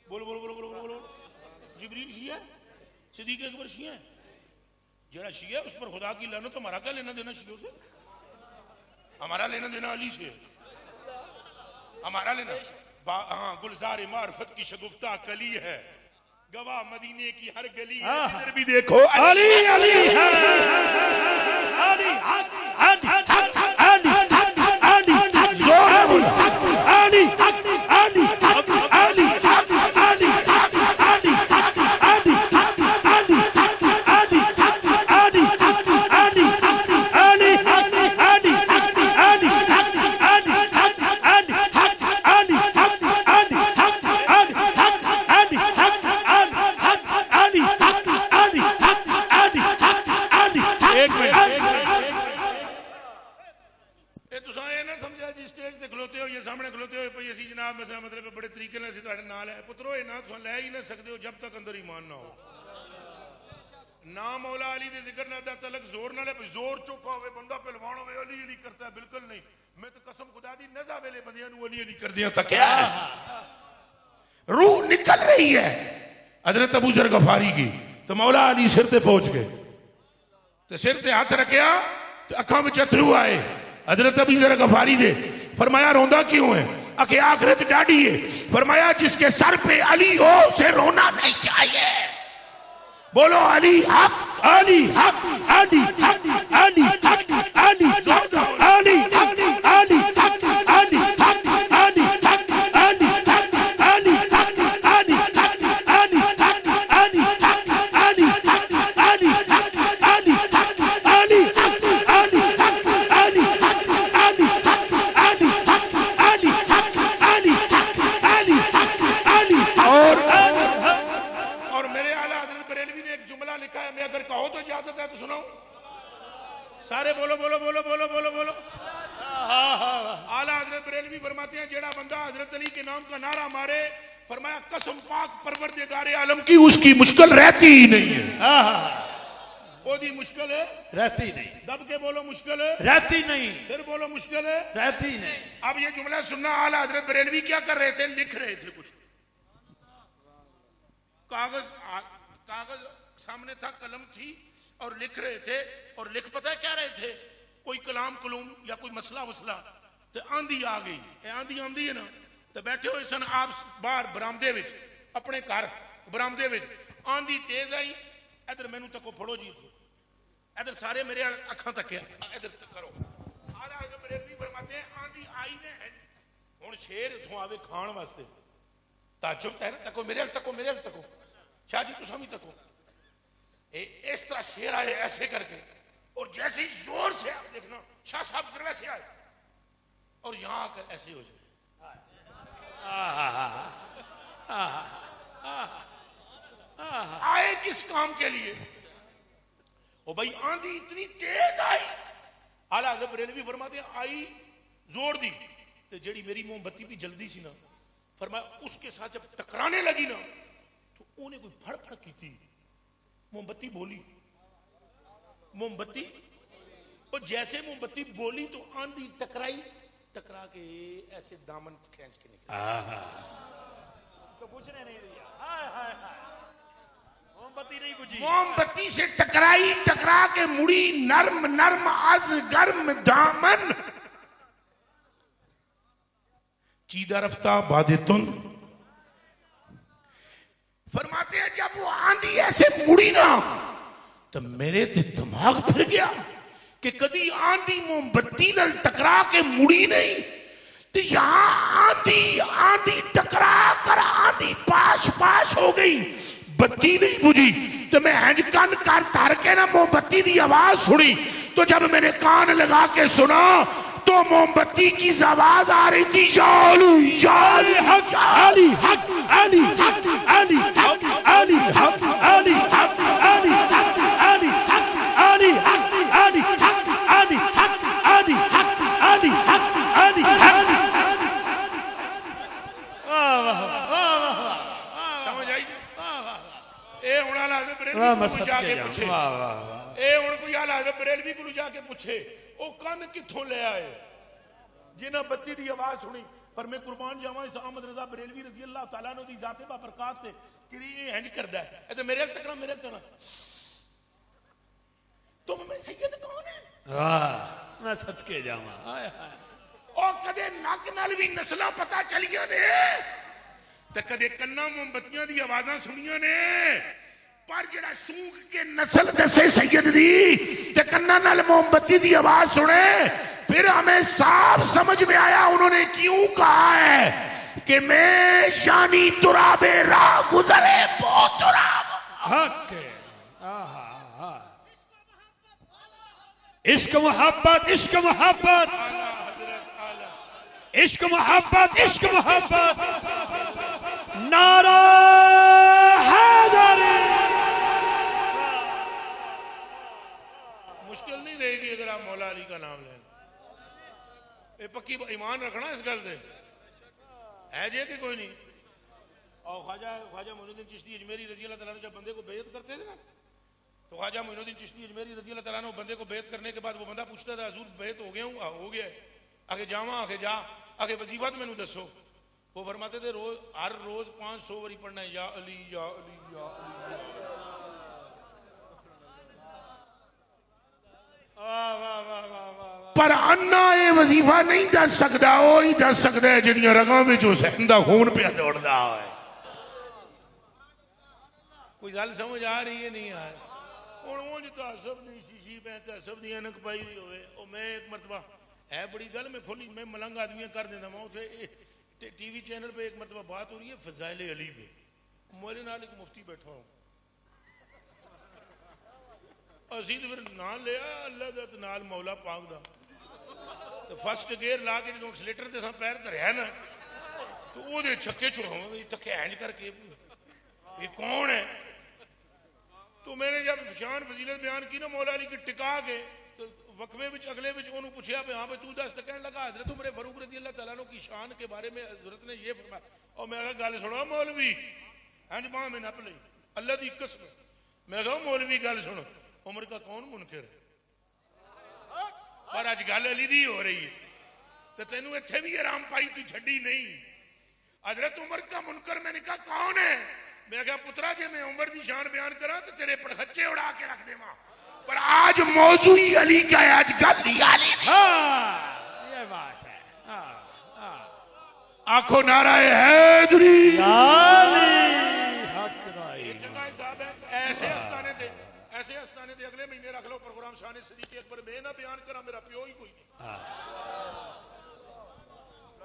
بولو بولو بولو بولو بولو. جبریل شیعہ ہے؟ صدیق اکبر شیعہ ہے؟ جڑا شیعہ اس پر خدا کی لعنت, ہمارا کیا لینا دینا شیعوں سے؟ ہمارا لینا دینا علی سے, ہمارا لینا. ہاں, گلزار معرفت کی شگفتہ کلی ہے, گواہ مدینے کی ہر گلی ہے, جدھر بھی دیکھو علی علی ہے. مطلب بڑے طریقے سے تھوڑے نال ہے پترو, یہ نہ لے ہی نہ سکتے ہو جب تک اندر ایمان نہ ہو. نہ مولا علی دے ذکر نہ دا تلک زور نہ لے, زور چوکا ہوئے بندہ پہلوان ہوئے علی علی کرتا ہے, بالکل نہیں. میں تو قسم خدا دی نزا ویلے بندیاں نو علی علی کر دیا تھا, کیا روح نکل رہی ہے حضرت ابو ذر غفاری کی, تو مولا علی سر تے پہنچ گئے, تو سر تے ہاتھ رکھیا تو اکھاں وچ اتھرو آئے حضرت ابو ذر غفاری دے. فرمایا روندا کیوں ہے؟ کہ آخرت ڈاڈی ہے. فرمایا جس کے سر پہ علی ہو اسے رونا نہیں چاہیے. بولو علی حق, علی حق, علی حق, علی حق, علی حق, علی حق, علی حق, علی حق, علی حق, علی حق, علی حق, علی حق, علی حق, علی حق, علی حق, علی حق, علی حق, علی سارے بولو بولو بولو بولو بولو بولو. اعلیٰ حضرت بریلوی فرماتے ہیں جیڑا بندہ حضرت علی کے نام کا نعرہ مارے, فرمایا قسم پاک پروردگار عالم کی اس کی مشکل رہتی ہی نہیں ہے. وہ دی مشکل ہے رہتی نہیں. دب کے بولو مشکل ہے رہتی نہیں. پھر بولو مشکل ہے رہتی نہیں. اب یہ جملہ سننا, اعلیٰ حضرت بریلوی کیا کر رہے تھے؟ لکھ رہے تھے کچھ. کاغذ سامنے تھا, قلم تھی اور لکھ رہے تھے. اور لکھ پتہ ہے کیا رہے تھے؟ کوئی کلام کلوم یا کوئی مسئلہ وسلہ. تو آندھی آ گئی, آندھی آندھی ہے نا, تو بیٹھے ہوئے سن آپ باہر برامدے وچ, اپنے گھر برامدے وچ. آندھی تیز آئی, ادھر مینوں تکو پھڑو جی, ادھر سارے میرے اکھاں تکیا, ادھر تک کرو. اعلیٰ حضرت بریلوی فرماتے ہیں آندھی آئی نے ہن شیر اتھوں آوے کھان واسطے, تعجب ہے نا, تکو میرے تکو میرے تکو, شاہ جی تساں وی تکو. اس طرح شیر آئے ایسے کر کے, اور جیسے زور سے آپ دیکھنا شاہ صاحب ادھر ویسے آئے اور یہاں آ کر ایسے ہو جائے. آئے کس کام کے لیے؟ او بھائی آندھی اتنی تیز آئی. اعلیٰ حضرت بریلوی فرماتے ہیں آئی زور دی, تو جڑی میری موم بتی بھی جلدی سی نا, فرمایا اس کے ساتھ جب ٹکرانے لگی نا تو انہیں کوئی پھڑ پھڑ کی تھی, موم بتی بولی, موم بتی, اور جیسے موم بتی بولی تو آندھی ٹکرائی, ٹکرا کے ایسے دامن کھینچ کے نکلا. تو پوچھنے نہیں دیا. موم بتی نہیں پوچھی, موم بتی سے ٹکرائی, ٹکرا کے مڑی نرم نرم از گرم دامن, چیدہ رفتہ باد تند. فرماتے ہیں جب وہ آندھی ایسے مڑی نا تو میرے تے دماغ پھر گیا کہ کدی آندھی موم بتی نال ٹکرا کے مڑی نہیں, تو یہاں آندھی آندھی ٹکرا کر آندھی پاش پاش ہو گئی, بتی نہیں بجھی. تو میں ہنج کن کر تر کے نا موم بتی دی آواز سنی, تو جب میں نے کان لگا کے سنا تو موم بتی کی آواز آ رہی تھی, یا علی یا علی حق علی حق علی حق علی حق علی حق علی حق علی حق علی حق علی حق علی حق علی حق علی حق علی حق علی حق. سمجھ آئی؟ اے ہن اعلیٰ حضرت بریلوی کو جا کے پوچھے, اے ہن کوئی اعلیٰ حضرت بریلوی کو جا کے پوچھے او کن کتھوں لے آئے جنہاں بتی دی آواز سنی. پر میں قربان جاواں اس احمد رضا بریلوی رضی اللہ تعالیٰ عنہ دی ذات بابرکات تے کہ یہ ہنج کردا ہے اے تے میرے ال تکنا میرے ال تکنا تم میں سید کون ہے واہ میں صدقے جاواں ہائے ہائے او کدے نک نال بھی نسلاں پتہ چلیاں نے تے کدے کناں موم بتیاں دی آوازاں سنیاں نے پر جڑا سونگ کے نسل دسے سید دی تے کناں نال موم بتی دی آواز سنے پھر ہمیں صاف سمجھ میں آیا انہوں نے کیوں کہا ہے کہ میں شانی تراب راہ گزرے بو تراب حق عشق محبت عشق محبت عشق محبت عشق محبت نعرہ حیدری مشکل نہیں رہے گی اگر آپ مولا علی کا نام لیں اے پکی ایمان رکھنا اس گل سے ہے جے کہ کوئی نہیں اور خواجہ معین الدین چشتی اجمیری رضی اللہ تعالیٰ عنہ جب بندے کو بیعت کرتے تھے نا تو خواجہ معین الدین چشتی اجمیری رضی اللہ تعالیٰ عنہ بندے کو بیعت کرنے کے بعد وہ بندہ پوچھتا تھا حضور بیعت ہو گیا ہوں ہو گیا ہے آگے جاواں آگے جا آگے وظیفہ میں نو دسو وہ فرماتے تھے ہر روز 500 واری پڑھنا ہے یا علی یا علی یا علی پر انا یہ وظیفہ نہیں دس سکتا وہی دس سکتا ہے جنیاں رگاں وچ حسین دا خون پیا دوڑدا ہے کوئی گل سمجھ آ رہی ہے نہیں آ رہی ہن اونج تعصب دی شیشی پہ تعصب دی انک پائی ہوئے او میں ایک مرتبہ ہے بڑی گل میں کھولی میں ملنگ آدمیاں کر دینا میں اوتھے ٹی وی چینل پہ ایک مرتبہ بات ہو رہی ہے فضائل علی پہ میرے نال ایک مفتی بیٹھا ہوں اسی تو پھر نام لیا اللہ دا نال مولا پاک دا تو فرسٹ گیئر لا کے جو ایکسلیٹر تے سا پیر دھریا نا تو وہ دے چھکے چھوڑاؤں گا تکے ہینج کر کے یہ کون ہے تو میں نے جب شان فضیلت بیان کی نا مولا علی کی ٹکا کے تو وقفے وچ اگلے وچ انہوں پوچھیا پہ ہاں پہ تو دس کہنے لگا حضرت عمر فاروق رضی اللہ تعالیٰ عنہ کی شان کے بارے میں حضرت نے یہ فرمایا اور میں کہا گل سنو مولوی ہنج باں میں نپ لئی اللہ دی قسم میں کہا مولوی گل سنو عمر کا کون منکر ہے پر آج گل علی دی ہو رہی ہے تو تینوں اتھے بھی آرام پائی تو چھڈی نہیں حضرت عمر کا منکر میں نے کہا کون ہے میں کہا پترا جے میں عمر دی شان بیان کرا تو تیرے پڑخچے اڑا کے رکھ دے ماں پر آج موضوعی علی کا ہے آج گل نہیں علی دی یہ بات ہے آنکھوں نعرہ حیدری حق رائی یہ چنگائی صاحب ہے ایسے استانے تھے اگلے مہینے رکھ لو پروگرام شان صدیق اکبر میں نہ بیان کرا میرا پیو ہی کوئی نہیں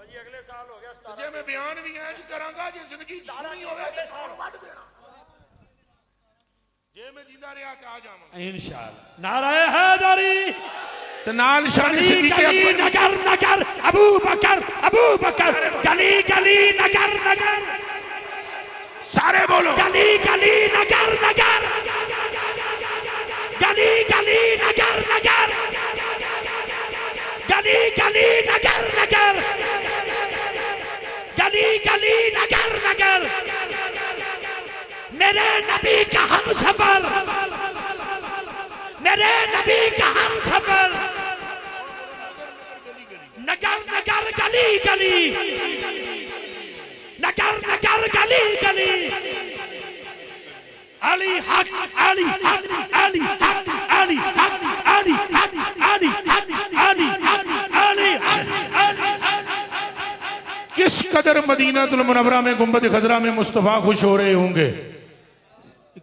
جی اگلے سال ہو گیا جے میں بیان بھی ہے کراں گا جے زندگی سنی ہوے تے کون وڈ دینا جے میں جیندا رہیا تے آ جاواں انشاءاللہ نعرہ حیدری تے نال شان صدیق اکبر نگر نگر ابو بکر گلی گلی نگر نگر سارے بولو گلی گلی نگر نگر گلی گلی نگر نگر گلی گلی نگر نگر گلی گلی نگر نگر میرے نبی کا ہم سفر میرے نبی کا ہم سفر نگر نگر گلی گلی نگر نگر گلی گلی علی حق علی حق علی حق علی حق علی حق علی حق علی حق علی کس قدر مدینہ المنورہ میں گنبد خضرا میں مصطفیٰ خوش ہو رہے ہوں گے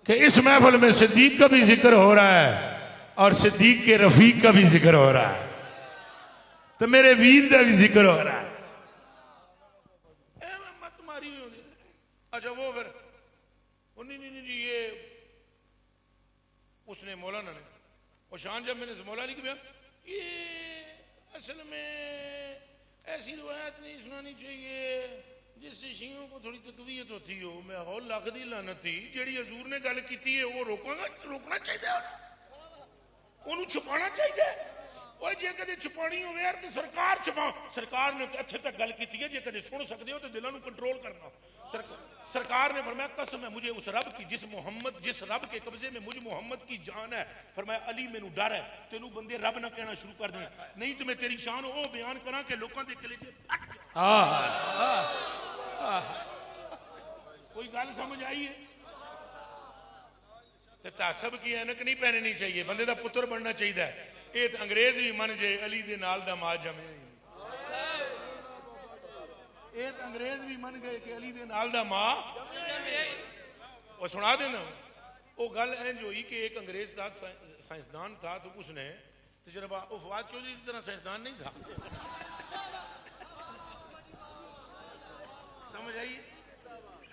کہ اس محفل میں صدیق کا بھی ذکر ہو رہا ہے اور صدیق کے رفیق کا بھی ذکر ہو رہا ہے تو میرے ویر کا بھی ذکر ہو رہا ہے مت ماری ہوئی اچھا وہ پھر نہیں جی یہ اس نے مولانا نے اور شان جب میں نے مولا علی کی بیان یہ اصل میں ایسی روایت نہیں سنانی چاہیے جس سے شیعوں کو تھوڑی تقویت ہوتی ہو میں ہول لاکھ دی لعنت تھی جیڑی حضور نے گل کی ہے وہ روکنا چاہیے انہوں چھپانا چاہیے اوے جے کدے چھپانی ہوے یار تے سرکار چھپا سرکار نے اتھے تک گل کیتی ہے جے کدے سن سکدے ہو تے دلاں نو کنٹرول کرنا سرکار نے فرمایا قسم ہے مجھے اس رب کی جس رب کے قبضے میں مجھ محمد کی جان ہے فرمایا علی مینوں ڈر ہے تینوں بندے رب نہ کہنا شروع کر دینا نہیں تو میں تیری شان او بیان کراں کہ لوکاں دے کلیجے پھٹ جائے کوئی گل سمجھ آئی ہے تے تعصب کی اینک نہیں پہننی چاہیے بندے دا پتر بننا چاہیے یہ تے انگریز بھی من جے علی دے نال دا ماں جمے یہ تے انگریز بھی من گئے کہ علی دے نال دا ماں وہ سنا دینا وہ گل اینج ہوئی کہ ایک انگریز دا سائنسدان تھا تو اس نے تجربہ وہ فواد چودھری کی طرح سائنسدان نہیں تھا سمجھ آئیے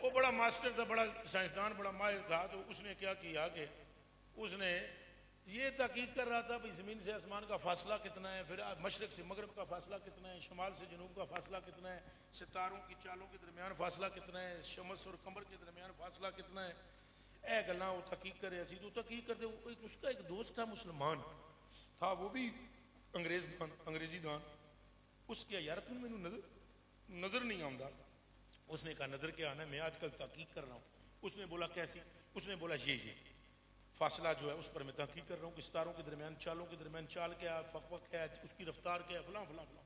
وہ بڑا ماسٹر تھا بڑا سائنسدان بڑا ماہر تھا تو اس نے کیا کیا کہ اس نے یہ تحقیق کر رہا تھا کہ زمین سے آسمان کا فاصلہ کتنا ہے پھر مشرق سے مغرب کا فاصلہ کتنا ہے شمال سے جنوب کا فاصلہ کتنا ہے ستاروں کی چالوں کے درمیان فاصلہ کتنا ہے شمس اور قمر کے درمیان فاصلہ کتنا ہے اے گلاں وہ تحقیق کر رہے سی تو تحقیق کرتے اس کا ایک دوست تھا مسلمان تھا وہ بھی انگریزی دان اس کے یار تم مینوں نظر نہیں آندا اس نے کہا نظر کیا آنا میں آج کل تحقیق کر رہا ہوں اس نے بولا کیسی اس نے بولا یہ فاصلہ جو ہے اس پر میں تحقیق کر رہا ہوں کہ ستاروں کے درمیان چالوں کے درمیان چال کیا ہے فق کیا ہے اس کی رفتار کیا ہے فلاں فلاں فلاں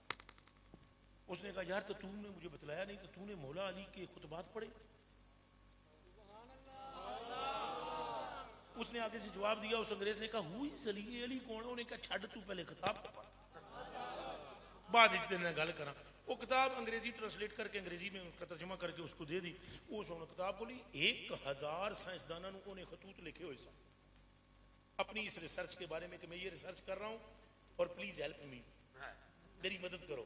اس نے کہا یار تو تم نے مجھے بتلایا نہیں تو تو نے مولا علی کے خطبات پڑھے اس نے آگے سے جواب دیا اس انگریز نے کہا ہوئی علی علی کون انہوں نے کہا چھڑ تو پہلے کتاب بعد اتنے گل کرا وہ کتاب انگریزی ٹرانسلیٹ کر کے انگریزی میں اس کا ترجمہ کر کے اس کو دے دی اس نے کتاب بولی 1000 سائنسدانوں نے انہیں خطوط لکھے ہوئے سن اپنی اس ریسرچ کے بارے میں کہ میں یہ ریسرچ کر رہا ہوں اور پلیز ہیلپ می میری مدد کرو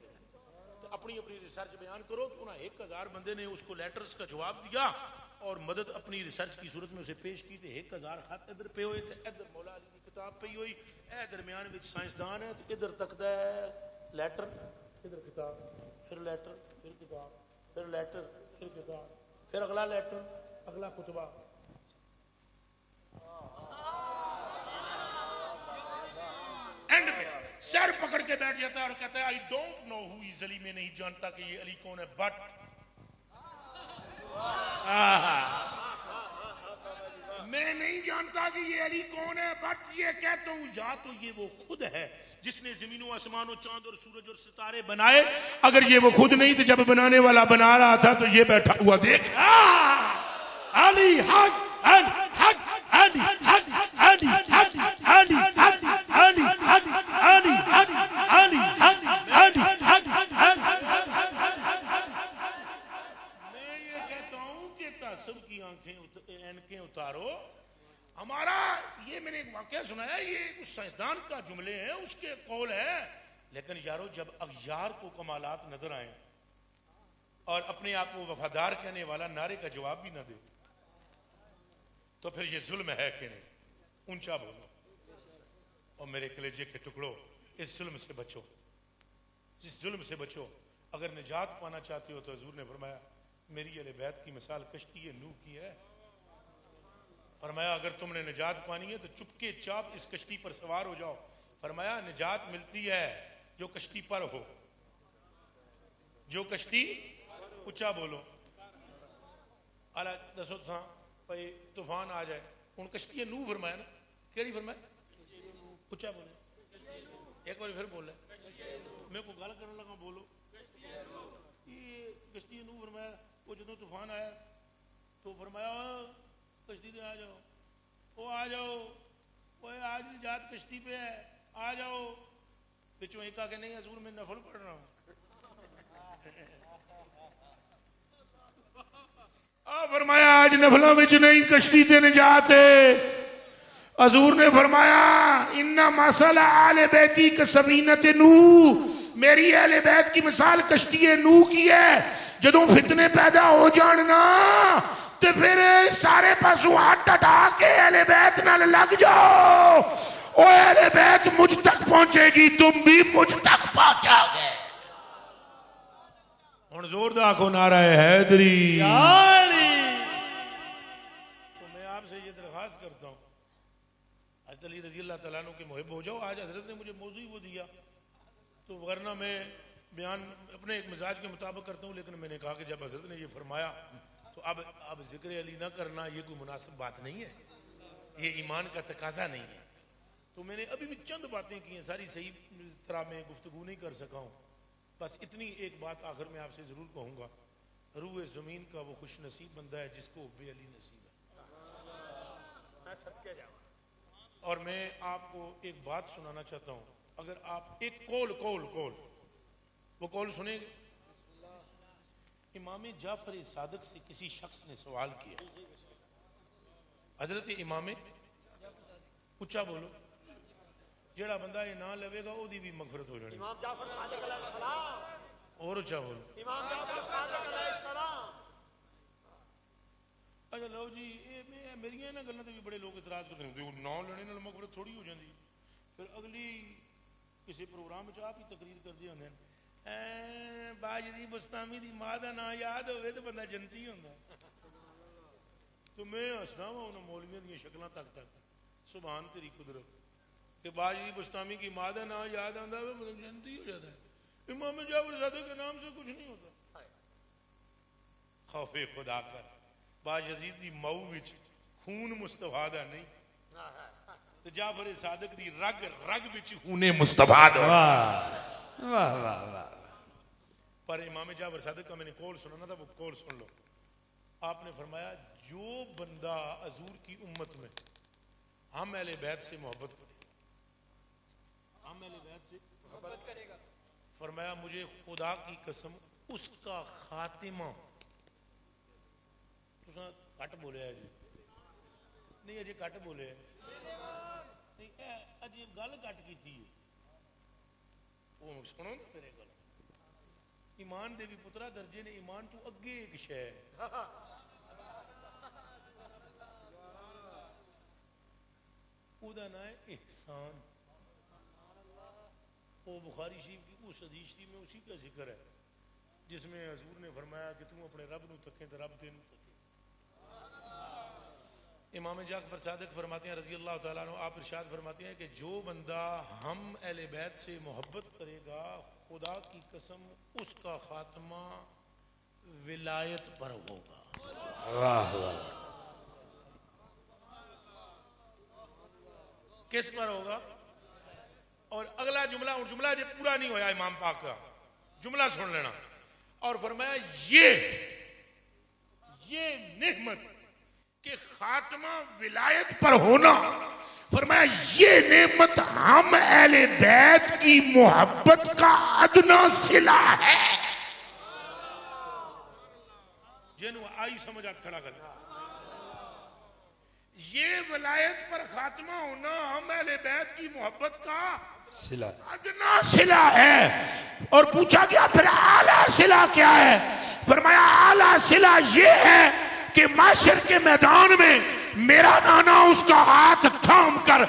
تو اپنی ریسرچ بیان کرو تو انہیں 1000 بندے نے اس کو لیٹرز کا جواب دیا اور مدد اپنی ریسرچ کی صورت میں اسے پیش کی تھے 1000 خط ادھر پہ ہوئے تھے ادھر مولا علی کی کتاب پہ ہوئی اے درمیان میں سائنسدان ہے تو ادھر تکتا ہے لیٹر ادھر کتاب پھر لیٹر پھر کتاب پھر لیٹر پھر کتاب پھر اگلا لیٹر اگلا خطبہ اینڈ میں سر پکڑ کے بیٹھ جاتا ہے اور کہتا ہے آئی ڈونٹ نو ہو از علی میں نہیں جانتا کہ یہ علی کون ہے بٹ میں نہیں جانتا کہ یہ علی کون ہے بٹ یہ کہتا ہوں یا تو یہ وہ خود ہے جس نے زمین و آسمان و چاند اور سورج اور ستارے بنائے اگر یہ وہ خود نہیں تو جب بنانے والا بنا رہا تھا تو یہ بیٹھا ہوا دیکھ علی حق علی حق علی حق علی حق علی حق علی حق علی حق علی حق میں یہ کہتا ہوں کہ تعصب کی اینکیں اتارو ہمارا یہ میں نے ایک واقعہ سنایا یہ اس سائنسدان کا جملے ہیں اس کے قول ہے لیکن یارو جب اغیار کو کمالات نظر آئیں اور اپنے آپ کو وفادار کہنے والا نعرے کا جواب بھی نہ دے تو پھر یہ ظلم ہے کہ نہیں اونچا بولو اور میرے کلیجے کے ٹکڑوں اس ظلم سے بچو اس ظلم سے بچو اگر نجات پانا چاہتے ہو تو حضور نے فرمایا میری اہل بیت کی مثال کشتی نوح کی ہے فرمایا اگر تم نے نجات پانی ہے تو چپکے چاپ اس کشتی پر سوار ہو جاؤ فرمایا نجات ملتی ہے جو کشتی پر ہو جو کشتی اونچا بولو اعلیٰ دسو تھا بھائی طوفان آ جائے ان کشتی نوح فرمایا نا کیڑی فرمایا اونچا بولو ایک بار پھر بول رہے میں کو گل کرنے لگا بولو یہ کشتی نوح فرمایا وہ جدو طوفان آیا تو فرمایا کشتی پہ آ جاؤ وہ آ جاؤ وہ آج نجات کشتی پہ ہے آ جاؤ پچھوں ایک آ کے نہیں حضور میں نفل پڑھ رہا ہوں فرمایا آج نفلوں میں نہیں کشتی تے نجات ہے حضور نے فرمایا اِنَّ مَثَلَ آلِ بیتی کَسَفِینَةِ نوح میری اہل بیت کی مثال کشتی نوح کی ہے جدوں فتنے پیدا ہو جاننا تو پھر سارے پاسوں ہاتھ ہٹا کے اہل بیت نال لگ جاؤ او اہل بیت مجھ تک پہنچے گی تم بھی مجھ تک پہنچا گے ہن زور دا کو نعرہ حیدری تو میں آپ سے یہ درخواست کرتا ہوں حضرت علی رضی اللہ تعالیٰ عنہ کے محب ہو جاؤ آج حضرت نے مجھے موضوع وہ دیا تو ورنہ میں بیان اپنے ایک مزاج کے مطابق کرتا ہوں، لیکن میں نے کہا کہ جب حضرت نے یہ فرمایا تو اب ذکر علی نہ کرنا یہ کوئی مناسب بات نہیں ہے، یہ ایمان کا تقاضا نہیں ہے۔ تو میں نے ابھی بھی چند باتیں کی ہیں، ساری صحیح طرح میں گفتگو نہیں کر سکا ہوں، بس اتنی ایک بات آخر میں آپ سے ضرور کہوں گا، روح زمین کا وہ خوش نصیب بندہ ہے جس کو بے علی نصیب ہے۔ میں صدقے جاؤں۔ اور میں آپ کو ایک بات سنانا چاہتا ہوں، اگر آپ ایک کول وہ کول سنیں گے۔ امام جعفر صادق سے کسی شخص نے سوال کیا، حضرت امام اچھا بولو، جڑا بندہ یہ نہ لوے گا وہ دی بھی مغفرت ہو جانی، امام جعفر صادق علیہ السلام، اور اچھا بولو۔ امام جعفر صادق علیہ السلام۔ اچھا لو جی، میری یہاں گلوں تے بھی بڑے لوگ اعتراض کرتے ہیں، نہ لینے نال مغفرت تھوڑی ہو جاندی۔ پھر اگلی کسی پروگرام وچ آپ ہی تقریر کردے ہوندے ہیں، باجدی بستامی دی ماں دا نام یاد ہوئے تو بندہ جنتی ہوندا۔ تو میں ہسدا وا انہاں مولویاں دی شکلاں تک سبحان تیری قدرت کہ باجدی بستامی کی ماں دا نام یاد آندا ہے بندہ جنتی ہو جاتا ہے۔ امام جعفر صادق کے نام سے کچھ نہیں ہوتا۔ خوف خدا کر، باجزید دی مئو وچ خون مصطفیٰ دا نہیں، تو جعفر صادق دی رگ وچ خون مصطفیٰ دا۔ واہ واہ واہ واہ۔ پر امام جعفر صادق کا میں نے قول سنانا تھا، وہ قول سن لو۔ آپ نے فرمایا جو بندہ حضور کی امت میں ہم اہل بیت سے محبت کرے گا، ہم اہل بیت سے محبت کرے گا، فرمایا مجھے خدا کی قسم اس کا خاتمہ، کٹ بولے ہے جی نہیں اجے کٹ بولے نہیں اجے گل کٹ کی تھی، وہ سنو نا میرے گل، ایمان دے بھی پترا درجے نے ایمان تو اگے ایک شے ہے، او دا نام ہے احسان۔ وہ بخاری شریف کی اس حدیث شریف میں اسی کا ذکر ہے جس میں حضور نے فرمایا کہ تم اپنے رب نو تکے تو رب تینوں تکے۔ امام جعفر صادق فرماتے ہیں رضی اللہ تعالیٰ عنہ، آپ ارشاد فرماتے ہیں کہ جو بندہ ہم اہل بیت سے محبت کرے گا خدا کی قسم اس کا خاتمہ ولایت پر ہوگا۔ واہ واہ۔ کس پر ہوگا؟ اور اگلا جملہ، اور جملہ جو پورا نہیں ہویا امام پاک کا، جملہ سن لینا، اور فرمایا یہ نعمت کہ خاتمہ ولایت پر ہونا، فرمایا یہ نعمت ہم اہل بیت کی محبت کا ادنا صلہ ہے۔ جنو آئی سمجھات کھڑا کر، یہ ولایت پر خاتمہ ہونا ہم اہل بیت کی محبت کا صلہ ادنا صلہ ہے۔ اور پوچھا گیا پھر اعلیٰ صلہ کیا ہے؟ فرمایا اعلیٰ صلہ یہ ہے کہ معاشر کے میدان میں میرا نانا اس کا ہاتھ تھام کر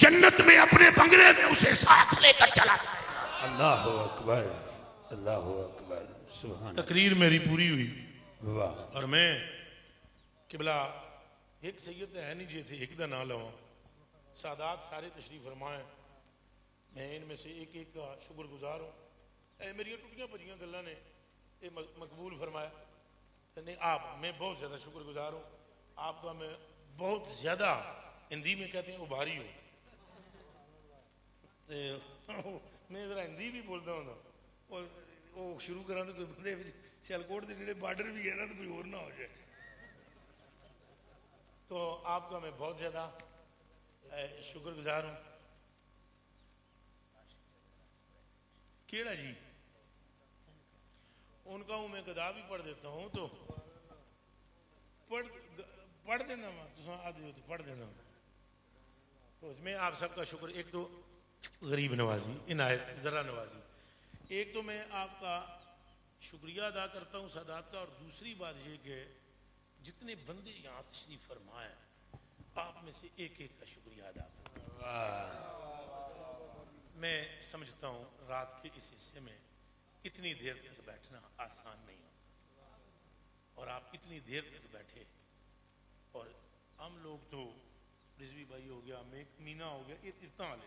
جنت میں اپنے بنگلے میں اسے ساتھ لے کر چلا جائے۔ اللہ اکبر اللہ اکبر سبحان تقریر میری پوری ہوئی، واہ۔ اور میں قبلہ ایک سید ہے نہیں جی تھے ایک دا نہ لوں، سادات سارے تشریف فرمائیں، میں ان میں سے ایک ایک کا شکر گزار ہوں۔ میری ٹوٹیاں پجیاں گلاں نے یہ مقبول فرمایا، نہیں آپ میں بہت زیادہ شکر گزار ہوں آپ کا، میں بہت زیادہ ہندی میں کہتے ہیں ابھاری ہوں، میں ذرا ہندی بھی بولتا ہوں، وہ شروع کرا تو کوئی بندے سیالکوٹ کے نیڑے بارڈر بھی ہے نا تو کوئی اور نہ ہو جائے۔ تو آپ کا میں بہت زیادہ شکر گزار ہوں۔ کیڑا جی ان کا ہوں میں گدا بھی پڑھ دیتا ہوں، تو پڑھ دینا آدھی ہوتی پڑھ دینا۔ تو میں آپ سب کا شکر، ایک تو غریب نوازی، عنایت ذرا نوازی، ایک تو میں آپ کا شکریہ ادا کرتا ہوں سادات کا، اور دوسری بات یہ کہ جتنے بندے یہاں تشریف فرمائے آپ میں سے ایک ایک کا شکریہ ادا کرتا ہوں۔ میں سمجھتا ہوں رات کے اس حصے میں اتنی دیر تک بیٹھنا آسان نہیں ہوتا، اور آپ اتنی دیر تک بیٹھے، اور ہم لوگ تو رضوی بھائی ہو گیا، مینا ہو گیا، اس طرح والے